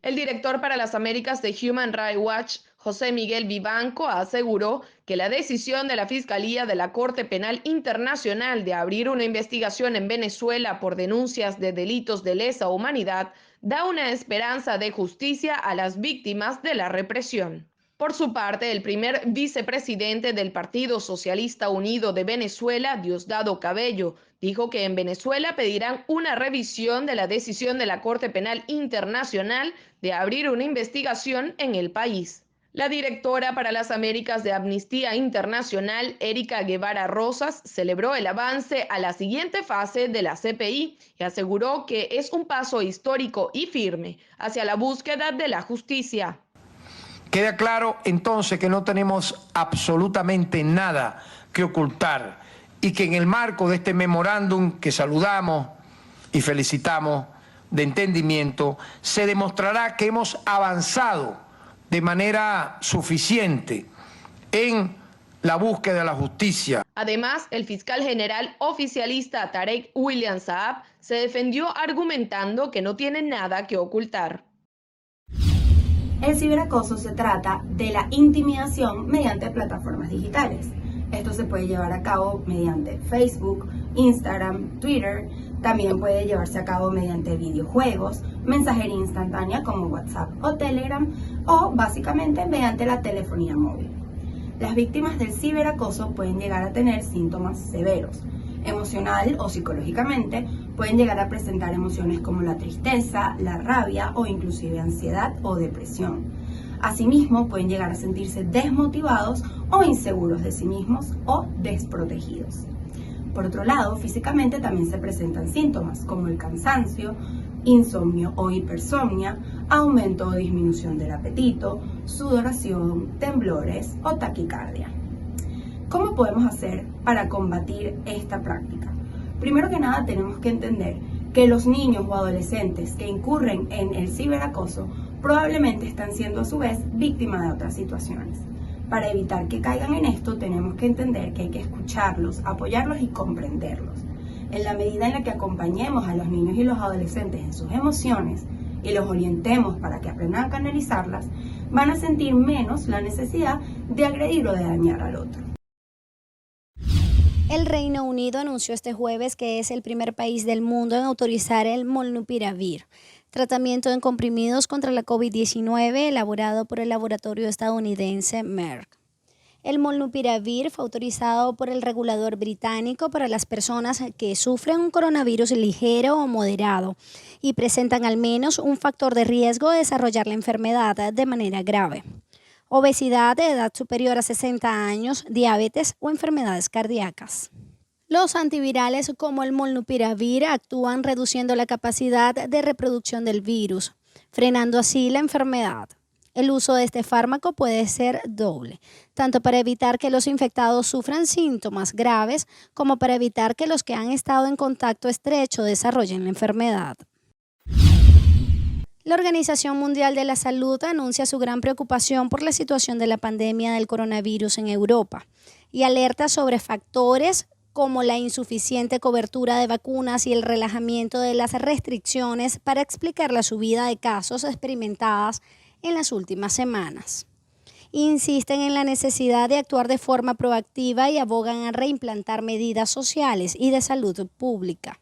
El director para las Américas de Human Rights Watch, José Miguel Vivanco, aseguró que la decisión de la Fiscalía de la Corte Penal Internacional de abrir una investigación en Venezuela por denuncias de delitos de lesa humanidad da una esperanza de justicia a las víctimas de la represión. Por su parte, el primer vicepresidente del Partido Socialista Unido de Venezuela, Diosdado Cabello, dijo que en Venezuela pedirán una revisión de la decisión de la Corte Penal Internacional de abrir una investigación en el país. La directora para las Américas de Amnistía Internacional, Erika Guevara Rosas, celebró el avance a la siguiente fase de la CPI y aseguró que es un paso histórico y firme hacia la búsqueda de la justicia. Queda claro entonces que no tenemos absolutamente nada que ocultar y que en el marco de este memorándum que saludamos y felicitamos de entendimiento, se demostrará que hemos avanzado de manera suficiente en la búsqueda de la justicia. Además, el fiscal general oficialista Tarek William Saab se defendió argumentando que no tiene nada que ocultar. El ciberacoso se trata de la intimidación mediante plataformas digitales. Esto se puede llevar a cabo mediante Facebook, Instagram, Twitter. También puede llevarse a cabo mediante videojuegos, mensajería instantánea como WhatsApp o Telegram, o básicamente mediante la telefonía móvil. Las víctimas del ciberacoso pueden llegar a tener síntomas severos. Emocional o psicológicamente, pueden llegar a presentar emociones como la tristeza, la rabia o inclusive ansiedad o depresión. Asimismo, pueden llegar a sentirse desmotivados o inseguros de sí mismos o desprotegidos. Por otro lado, físicamente también se presentan síntomas como el cansancio, insomnio o hipersomnia, aumento o disminución del apetito, sudoración, temblores o taquicardia. ¿Cómo podemos hacer para combatir esta práctica? Primero que nada, tenemos que entender que los niños o adolescentes que incurren en el ciberacoso probablemente están siendo a su vez víctimas de otras situaciones. Para evitar que caigan en esto, tenemos que entender que hay que escucharlos, apoyarlos y comprenderlos. En la medida en la que acompañemos a los niños y los adolescentes en sus emociones y los orientemos para que aprendan a canalizarlas, van a sentir menos la necesidad de agredir o de dañar al otro. El Reino Unido anunció este jueves que es el primer país del mundo en autorizar el Molnupiravir, tratamiento en comprimidos contra la COVID-19 elaborado por el laboratorio estadounidense Merck. El Molnupiravir fue autorizado por el regulador británico para las personas que sufren un coronavirus ligero o moderado y presentan al menos un factor de riesgo de desarrollar la enfermedad de manera grave: obesidad de edad superior a 60 años, diabetes o enfermedades cardíacas. Los antivirales como el Molnupiravir actúan reduciendo la capacidad de reproducción del virus, frenando así la enfermedad. El uso de este fármaco puede ser doble, tanto para evitar que los infectados sufran síntomas graves como para evitar que los que han estado en contacto estrecho desarrollen la enfermedad. La Organización Mundial de la Salud anuncia su gran preocupación por la situación de la pandemia del coronavirus en Europa y alerta sobre factores como la insuficiente cobertura de vacunas y el relajamiento de las restricciones para explicar la subida de casos experimentadas en las últimas semanas. Insisten en la necesidad de actuar de forma proactiva y abogan a reimplantar medidas sociales y de salud pública.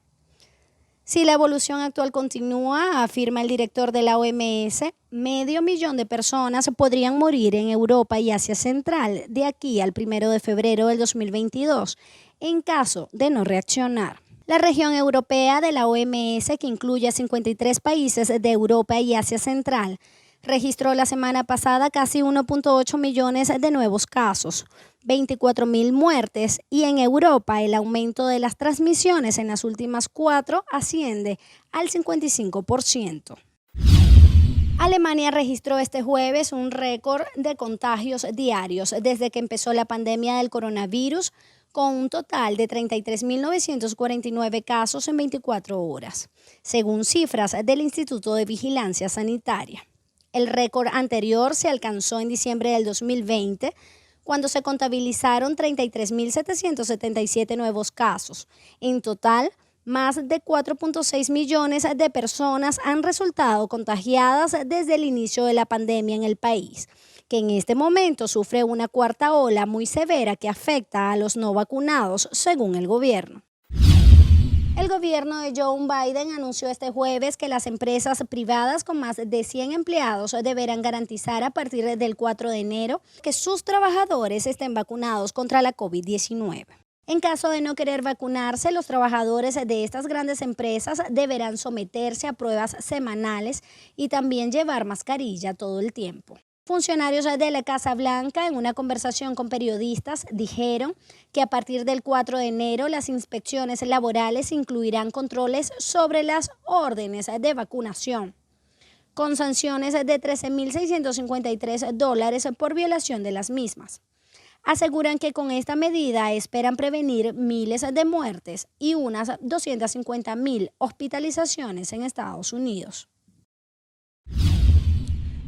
Si la evolución actual continúa, afirma el director de la OMS, 500.000 de personas podrían morir en Europa y Asia Central de aquí al 1 de febrero del 2022, en caso de no reaccionar. La región europea de la OMS, que incluye a 53 países de Europa y Asia Central, registró la semana pasada casi 1.8 millones de nuevos casos, 24.000 muertes y en Europa el aumento de las transmisiones en las últimas 4 asciende al 55%. Alemania registró este jueves un récord de contagios diarios desde que empezó la pandemia del coronavirus, con un total de 33.949 casos en 24 horas, según cifras del Instituto de Vigilancia Sanitaria. El récord anterior se alcanzó en diciembre del 2020, cuando se contabilizaron 33.777 nuevos casos. En total, más de 4.6 millones de personas han resultado contagiadas desde el inicio de la pandemia en el país, que en este momento sufre una cuarta ola muy severa que afecta a los no vacunados, según el gobierno. El gobierno de Joe Biden anunció este jueves que las empresas privadas con más de 100 empleados deberán garantizar a partir del 4 de enero que sus trabajadores estén vacunados contra la COVID-19. En caso de no querer vacunarse, los trabajadores de estas grandes empresas deberán someterse a pruebas semanales y también llevar mascarilla todo el tiempo. Funcionarios de la Casa Blanca, en una conversación con periodistas, dijeron que a partir del 4 de enero las inspecciones laborales incluirán controles sobre las órdenes de vacunación, con sanciones de $13.653 por violación de las mismas. Aseguran que con esta medida esperan prevenir miles de muertes y unas 250.000 hospitalizaciones en Estados Unidos.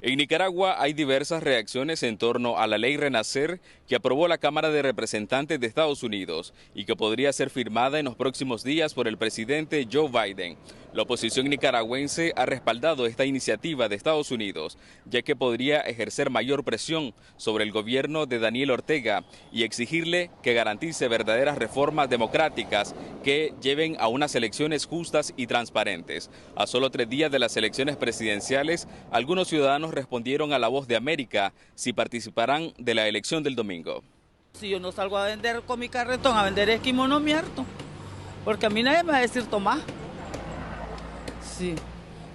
En Nicaragua hay diversas reacciones en torno a la ley Renacer que aprobó la Cámara de Representantes de Estados Unidos y que podría ser firmada en los próximos días por el presidente Joe Biden. La oposición nicaragüense ha respaldado esta iniciativa de Estados Unidos, ya que podría ejercer mayor presión sobre el gobierno de Daniel Ortega y exigirle que garantice verdaderas reformas democráticas que lleven a unas elecciones justas y transparentes. A solo 3 días de las elecciones presidenciales, algunos ciudadanos respondieron a La Voz de América si participarán de la elección del domingo. Si yo no salgo a vender con mi carretón, a vender esquimo, no me harto, porque a mí nadie me va a decir tomá. Sí,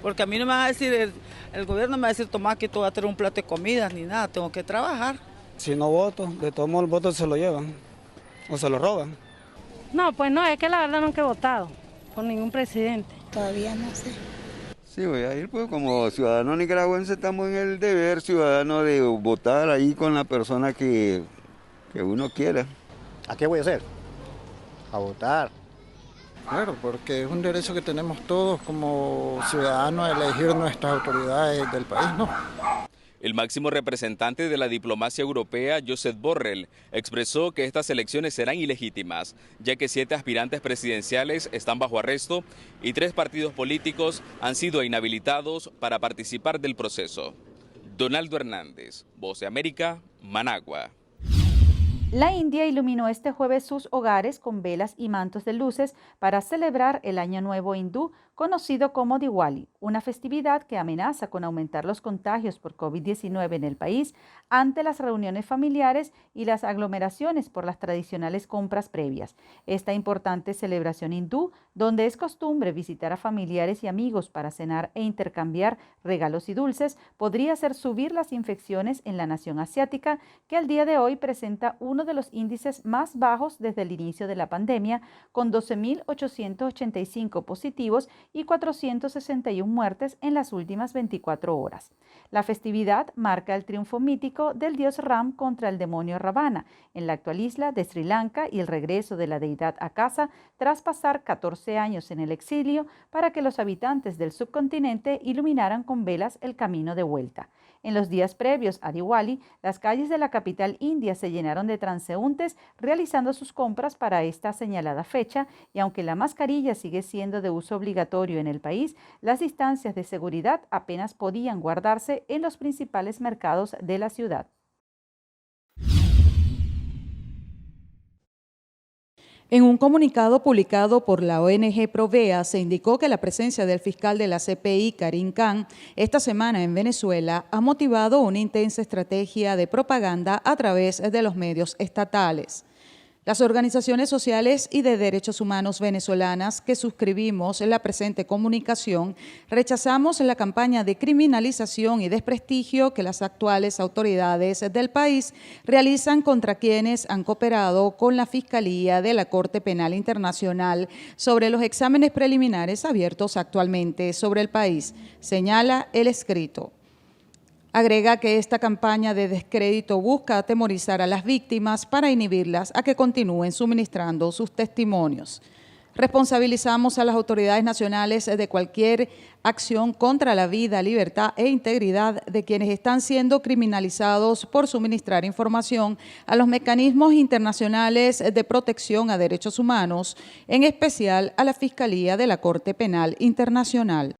porque a mí no me va a decir, el gobierno me va a decir tomá, que tú vas a tener un plato de comida, ni nada, tengo que trabajar. Si no voto, de todos modos el voto se lo llevan o se lo roban. No, pues no, es que la verdad nunca he votado por ningún presidente. Todavía no sé. Sí, voy a ir, pues como ciudadano nicaragüense estamos en el deber ciudadano de votar ahí con la persona que uno quiera. ¿A qué voy a hacer? A votar. Claro, porque es un derecho que tenemos todos como ciudadanos a elegir nuestras autoridades del país, ¿no? El máximo representante de la diplomacia europea, Josep Borrell, expresó que estas elecciones serán ilegítimas, ya que 7 aspirantes presidenciales están bajo arresto y 3 partidos políticos han sido inhabilitados para participar del proceso. Donaldo Hernández, Voz de América, Managua. La India iluminó este jueves sus hogares con velas y mantos de luces para celebrar el Año Nuevo hindú, conocido como Diwali, una festividad que amenaza con aumentar los contagios por COVID-19 en el país ante las reuniones familiares y las aglomeraciones por las tradicionales compras previas. Esta importante celebración hindú, donde es costumbre visitar a familiares y amigos para cenar e intercambiar regalos y dulces, podría hacer subir las infecciones en la nación asiática, que al día de hoy presenta uno de los índices más bajos desde el inicio de la pandemia, con 12.885 positivos y 461 muertes en las últimas 24 horas. La festividad marca el triunfo mítico del dios Ram contra el demonio Ravana en la actual isla de Sri Lanka y el regreso de la deidad a casa tras pasar 14 años en el exilio para que los habitantes del subcontinente iluminaran con velas el camino de vuelta. En los días previos a Diwali, las calles de la capital india se llenaron de transeúntes realizando sus compras para esta señalada fecha y aunque la mascarilla sigue siendo de uso obligatorio en el país, las distancias de seguridad apenas podían guardarse en los principales mercados de la ciudad. En un comunicado publicado por la ONG Provea, se indicó que la presencia del fiscal de la CPI, Karim Khan, esta semana en Venezuela ha motivado una intensa estrategia de propaganda a través de los medios estatales. Las organizaciones sociales y de derechos humanos venezolanas que suscribimos en la presente comunicación rechazamos la campaña de criminalización y desprestigio que las actuales autoridades del país realizan contra quienes han cooperado con la Fiscalía de la Corte Penal Internacional sobre los exámenes preliminares abiertos actualmente sobre el país, señala el escrito. Agrega que esta campaña de descrédito busca atemorizar a las víctimas para inhibirlas a que continúen suministrando sus testimonios. Responsabilizamos a las autoridades nacionales de cualquier acción contra la vida, libertad e integridad de quienes están siendo criminalizados por suministrar información a los mecanismos internacionales de protección a derechos humanos, en especial a la Fiscalía de la Corte Penal Internacional.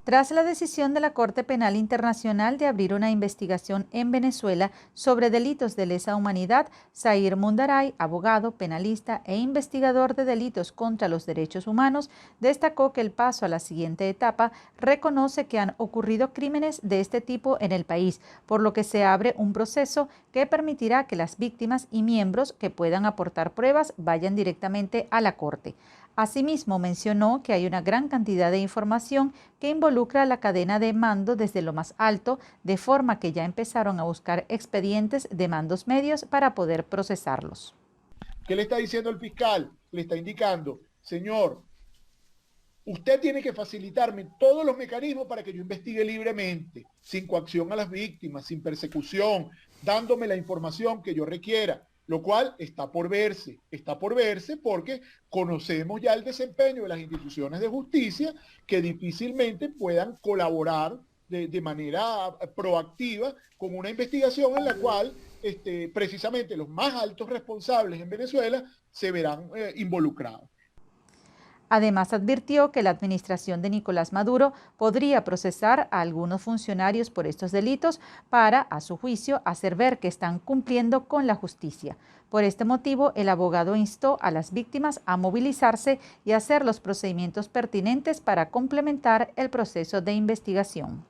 Tras la decisión de la Corte Penal Internacional de abrir una investigación en Venezuela sobre delitos de lesa humanidad, Zair Mundaray, abogado, penalista e investigador de delitos contra los derechos humanos, destacó que el paso a la siguiente etapa reconoce que han ocurrido crímenes de este tipo en el país, por lo que se abre un proceso que permitirá que las víctimas y miembros que puedan aportar pruebas vayan directamente a la Corte. Asimismo, mencionó que hay una gran cantidad de información que involucra la cadena de mando desde lo más alto, de forma que ya empezaron a buscar expedientes de mandos medios para poder procesarlos. ¿Qué le está diciendo el fiscal? Le está indicando, señor, usted tiene que facilitarme todos los mecanismos para que yo investigue libremente, sin coacción a las víctimas, sin persecución, dándome la información que yo requiera. Lo cual está por verse porque conocemos ya el desempeño de las instituciones de justicia que difícilmente puedan colaborar de manera proactiva con una investigación en la cual precisamente los más altos responsables en Venezuela se verán involucrados. Además, advirtió que la administración de Nicolás Maduro podría procesar a algunos funcionarios por estos delitos para, a su juicio, hacer ver que están cumpliendo con la justicia. Por este motivo, el abogado instó a las víctimas a movilizarse y hacer los procedimientos pertinentes para complementar el proceso de investigación.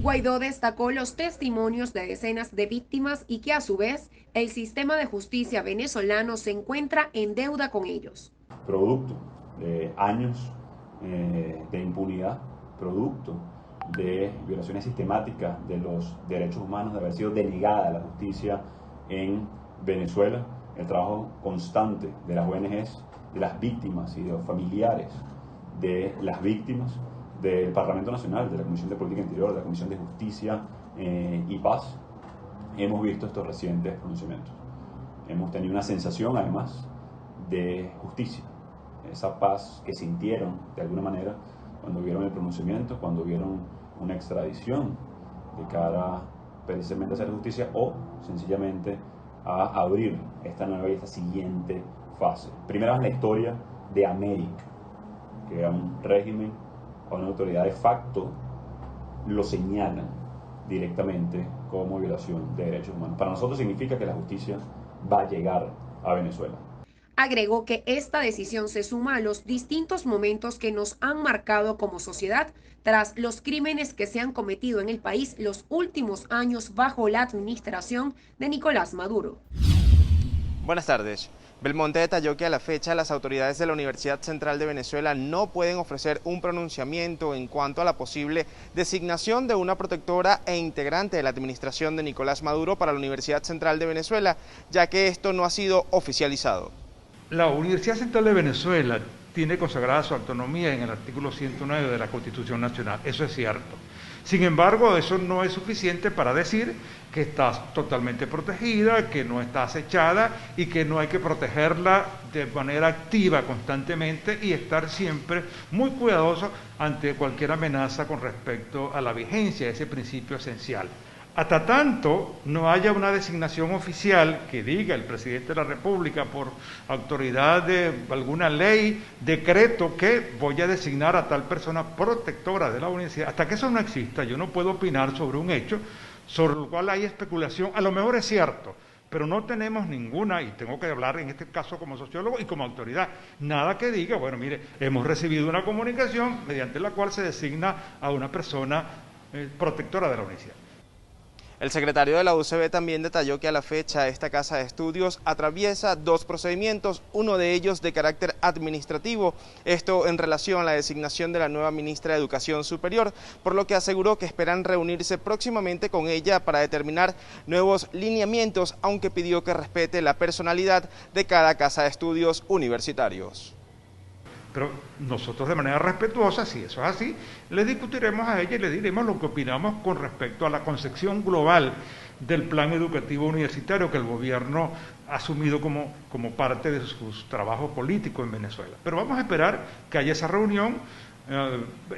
Guaidó destacó los testimonios de decenas de víctimas y que a su vez el sistema de justicia venezolano se encuentra en deuda con ellos. Producto de años de impunidad, producto de violaciones sistemáticas de los derechos humanos, de haber sido denegada la justicia en Venezuela, el trabajo constante de las ONGs, de las víctimas y de los familiares de las víctimas, del Parlamento Nacional, de la Comisión de Política Interior, de la Comisión de Justicia y Paz, hemos visto estos recientes pronunciamientos. Hemos tenido una sensación, además, de justicia, esa paz que sintieron de alguna manera cuando vieron el pronunciamiento, cuando vieron una extradición de cara precisamente a hacer justicia o sencillamente a abrir esta nueva y esta siguiente fase. Primera vez en la historia de América que a un régimen, a una autoridad de facto lo señalan directamente como violación de derechos humanos. Para nosotros significa que la justicia va a llegar a Venezuela. Agregó que esta decisión se suma a los distintos momentos que nos han marcado como sociedad tras los crímenes que se han cometido en el país los últimos años bajo la administración de Nicolás Maduro. Buenas tardes. Belmonte detalló que a la fecha las autoridades de la Universidad Central de Venezuela no pueden ofrecer un pronunciamiento en cuanto a la posible designación de una protectora e integrante de la administración de Nicolás Maduro para la Universidad Central de Venezuela, ya que esto no ha sido oficializado. La Universidad Central de Venezuela tiene consagrada su autonomía en el artículo 109 de la Constitución Nacional, eso es cierto. Sin embargo, eso no es suficiente para decir que está totalmente protegida, que no está acechada y que no hay que protegerla de manera activa constantemente y estar siempre muy cuidadoso ante cualquier amenaza con respecto a la vigencia de ese principio esencial. Hasta tanto no haya una designación oficial que diga el presidente de la República por autoridad de alguna ley, decreto que voy a designar a tal persona protectora de la universidad, hasta que eso no exista, yo no puedo opinar sobre un hecho sobre el cual hay especulación. A lo mejor es cierto, pero no tenemos ninguna, y tengo que hablar en este caso como sociólogo y como autoridad, nada que diga, bueno, mire, hemos recibido una comunicación mediante la cual se designa a una persona protectora de la universidad. El secretario de la UCB también detalló que a la fecha esta casa de estudios atraviesa dos procedimientos, uno de ellos de carácter administrativo, esto en relación a la designación de la nueva ministra de Educación Superior, por lo que aseguró que esperan reunirse próximamente con ella para determinar nuevos lineamientos, aunque pidió que respete la personalidad de cada casa de estudios universitarios. Pero nosotros de manera respetuosa, si eso es así, le discutiremos a ella y le diremos lo que opinamos con respecto a la concepción global del plan educativo universitario que el gobierno ha asumido como parte de sus trabajos políticos en Venezuela. Pero vamos a esperar que haya esa reunión.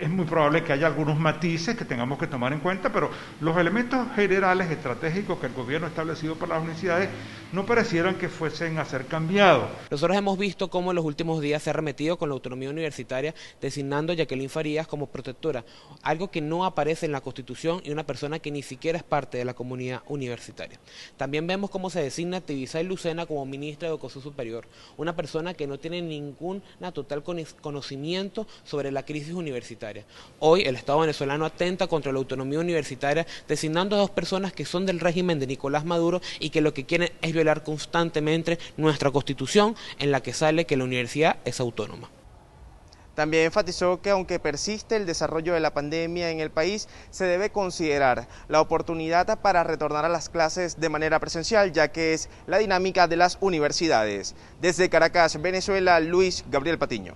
Es muy probable que haya algunos matices que tengamos que tomar en cuenta, pero los elementos generales estratégicos que el gobierno ha establecido para las universidades no parecieran que fuesen a ser cambiados. Nosotros hemos visto cómo en los últimos días se ha arremetido con la autonomía universitaria, designando a Jacqueline Farías como protectora, algo que no aparece en la Constitución y una persona que ni siquiera es parte de la comunidad universitaria. También vemos cómo se designa a Tibisay Lucena como ministra de Educación Superior, una persona que no tiene ninguna total conocimiento sobre la crisis universitaria. Hoy el Estado venezolano atenta contra la autonomía universitaria, designando a dos personas que son del régimen de Nicolás Maduro y que lo que quieren es violar constantemente nuestra Constitución, en la que sale que la universidad es autónoma. También enfatizó que aunque persiste el desarrollo de la pandemia en el país, se debe considerar la oportunidad para retornar a las clases de manera presencial, ya que es la dinámica de las universidades. Desde Caracas, Venezuela, Luis Gabriel Patiño.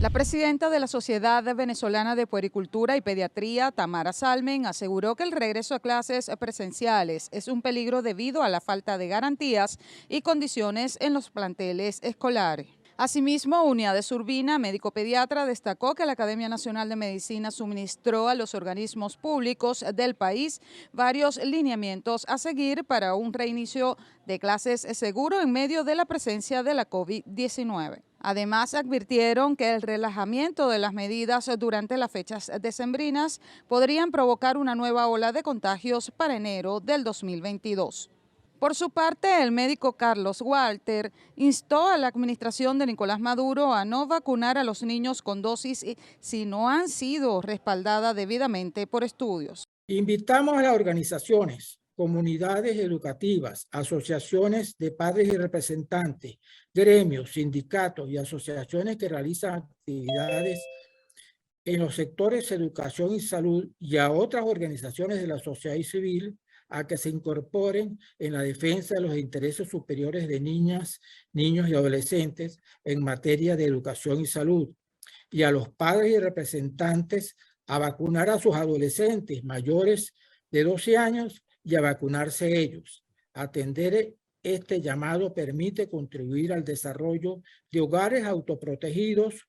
La presidenta de la Sociedad Venezolana de Puericultura y Pediatría, Tamara Salmen, aseguró que el regreso a clases presenciales es un peligro debido a la falta de garantías y condiciones en los planteles escolares. Asimismo, Uniades Urbina, médico pediatra, destacó que la Academia Nacional de Medicina suministró a los organismos públicos del país varios lineamientos a seguir para un reinicio de clases seguro en medio de la presencia de la COVID-19. Además, advirtieron que el relajamiento de las medidas durante las fechas decembrinas podrían provocar una nueva ola de contagios para enero del 2022. Por su parte, el médico Carlos Walter instó a la administración de Nicolás Maduro a no vacunar a los niños con dosis si no han sido respaldadas debidamente por estudios. Invitamos a las organizaciones, comunidades educativas, asociaciones de padres y representantes, gremios, sindicatos y asociaciones que realizan actividades en los sectores educación y salud y a otras organizaciones de la sociedad civil a que se incorporen en la defensa de los intereses superiores de niñas, niños y adolescentes en materia de educación y salud, y a los padres y representantes a vacunar a sus adolescentes mayores de 12 años y a vacunarse ellos. Atender este llamado permite contribuir al desarrollo de hogares autoprotegidos.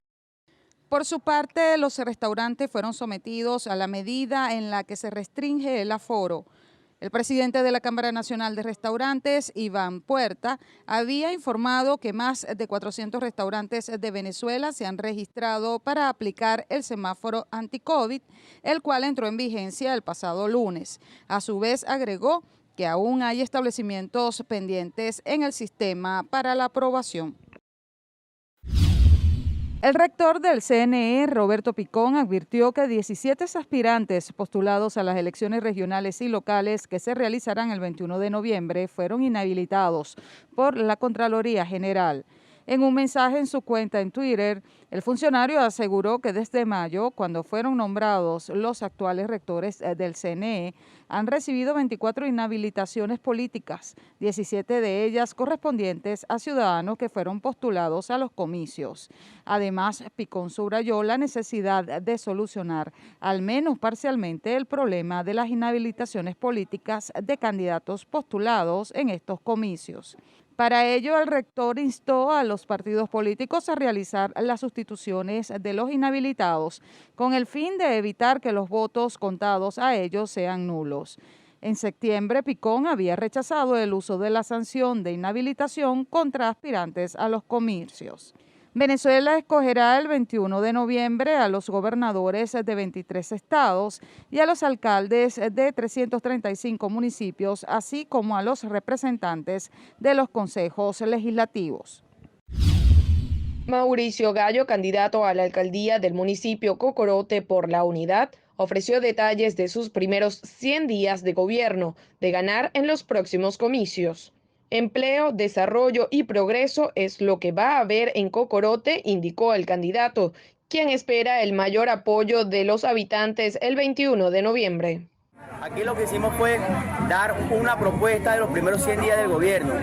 Por su parte, los restaurantes fueron sometidos a la medida en la que se restringe el aforo. El presidente de la Cámara Nacional de Restaurantes, Iván Puerta, había informado que más de 400 restaurantes de Venezuela se han registrado para aplicar el semáforo anti-COVID, el cual entró en vigencia el pasado lunes. A su vez, agregó que aún hay establecimientos pendientes en el sistema para la aprobación. El rector del CNE, Roberto Picón, advirtió que 17 aspirantes postulados a las elecciones regionales y locales que se realizarán el 21 de noviembre fueron inhabilitados por la Contraloría General. En un mensaje en su cuenta en Twitter, el funcionario aseguró que desde mayo, cuando fueron nombrados los actuales rectores del CNE, han recibido 24 inhabilitaciones políticas, 17 de ellas correspondientes a ciudadanos que fueron postulados a los comicios. Además, Picón subrayó la necesidad de solucionar, al menos parcialmente, el problema de las inhabilitaciones políticas de candidatos postulados en estos comicios. Para ello, el rector instó a los partidos políticos a realizar las sustituciones de los inhabilitados con el fin de evitar que los votos contados a ellos sean nulos. En septiembre, Picón había rechazado el uso de la sanción de inhabilitación contra aspirantes a los comicios. Venezuela escogerá el 21 de noviembre a los gobernadores de 23 estados y a los alcaldes de 335 municipios, así como a los representantes de los consejos legislativos. Mauricio Gallo, candidato a la alcaldía del municipio Cocorote por la Unidad, ofreció detalles de sus primeros 100 días de gobierno, de ganar en los próximos comicios. Empleo, desarrollo y progreso es lo que va a haber en Cocorote, indicó el candidato, quien espera el mayor apoyo de los habitantes el 21 de noviembre. Aquí lo que hicimos fue dar una propuesta de los primeros 100 días del gobierno.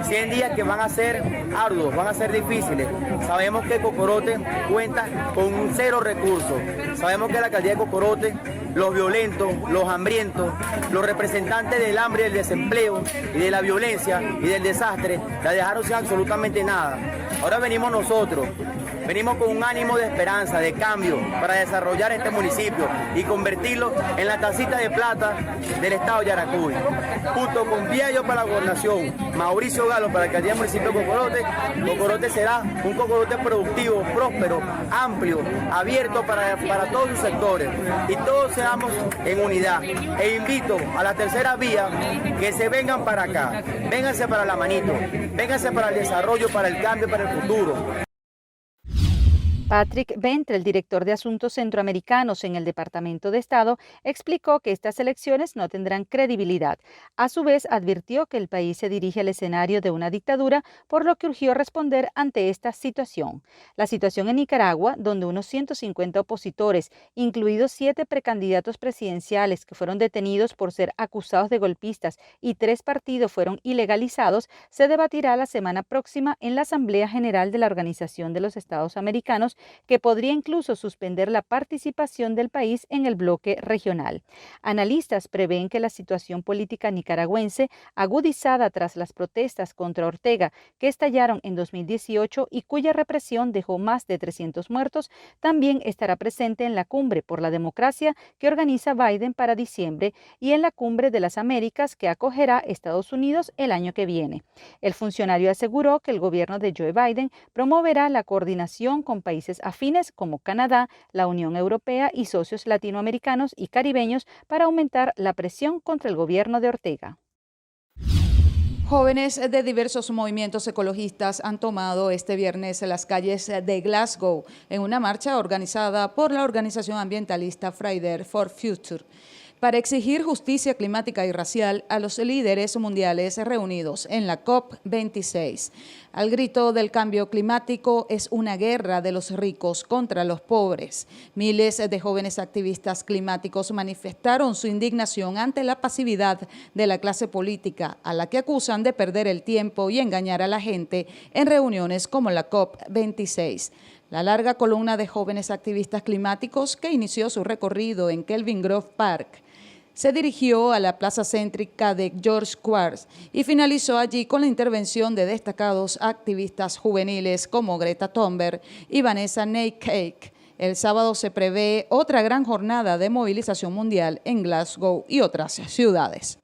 100 días que van a ser arduos, van a ser difíciles. Sabemos que Cocorote cuenta con 0 recursos. Sabemos que la alcaldía de Cocorote, los violentos, los hambrientos, los representantes del hambre, del desempleo y de la violencia y del desastre, la dejaron sin absolutamente nada. Ahora venimos nosotros. Venimos con un ánimo de esperanza, de cambio, para desarrollar este municipio y convertirlo en la tacita de plata del estado de Yaracuy. Junto con Viallo para la gobernación, Mauricio Galo para la alcaldía del municipio de Cocorote, Cocorote será un Cocorote productivo, próspero, amplio, abierto para todos sus sectores. Y todos seamos en unidad. E invito a la tercera vía que se vengan para acá. Vénganse para la manito, vénganse para el desarrollo, para el cambio, para el futuro. Patrick Ventre, el director de Asuntos Centroamericanos en el Departamento de Estado, explicó que estas elecciones no tendrán credibilidad. A su vez, advirtió que el país se dirige al escenario de una dictadura, por lo que urgió responder ante esta situación. La situación en Nicaragua, donde unos 150 opositores, incluidos 7 precandidatos presidenciales que fueron detenidos por ser acusados de golpistas y 3 partidos fueron ilegalizados, se debatirá la semana próxima en la Asamblea General de la Organización de los Estados Americanos, que podría incluso suspender la participación del país en el bloque regional. Analistas prevén que la situación política nicaragüense, agudizada tras las protestas contra Ortega que estallaron en 2018 y cuya represión dejó más de 300 muertos, también estará presente en la Cumbre por la Democracia que organiza Biden para diciembre y en la Cumbre de las Américas que acogerá Estados Unidos el año que viene. El funcionario aseguró que el gobierno de Joe Biden promoverá la coordinación con países afines como Canadá, la Unión Europea y socios latinoamericanos y caribeños para aumentar la presión contra el gobierno de Ortega. Jóvenes de diversos movimientos ecologistas han tomado este viernes las calles de Glasgow en una marcha organizada por la organización ambientalista Fridays for Future para exigir justicia climática y racial a los líderes mundiales reunidos en la COP26. Al grito del cambio climático es una guerra de los ricos contra los pobres. Miles de jóvenes activistas climáticos manifestaron su indignación ante la pasividad de la clase política, a la que acusan de perder el tiempo y engañar a la gente en reuniones como la COP26. La larga columna de jóvenes activistas climáticos que inició su recorrido en Kelvin Grove Park se dirigió a la plaza céntrica de George Quartz y finalizó allí con la intervención de destacados activistas juveniles como Greta Thunberg y Vanessa Nycake. El sábado se prevé otra gran jornada de movilización mundial en Glasgow y otras ciudades.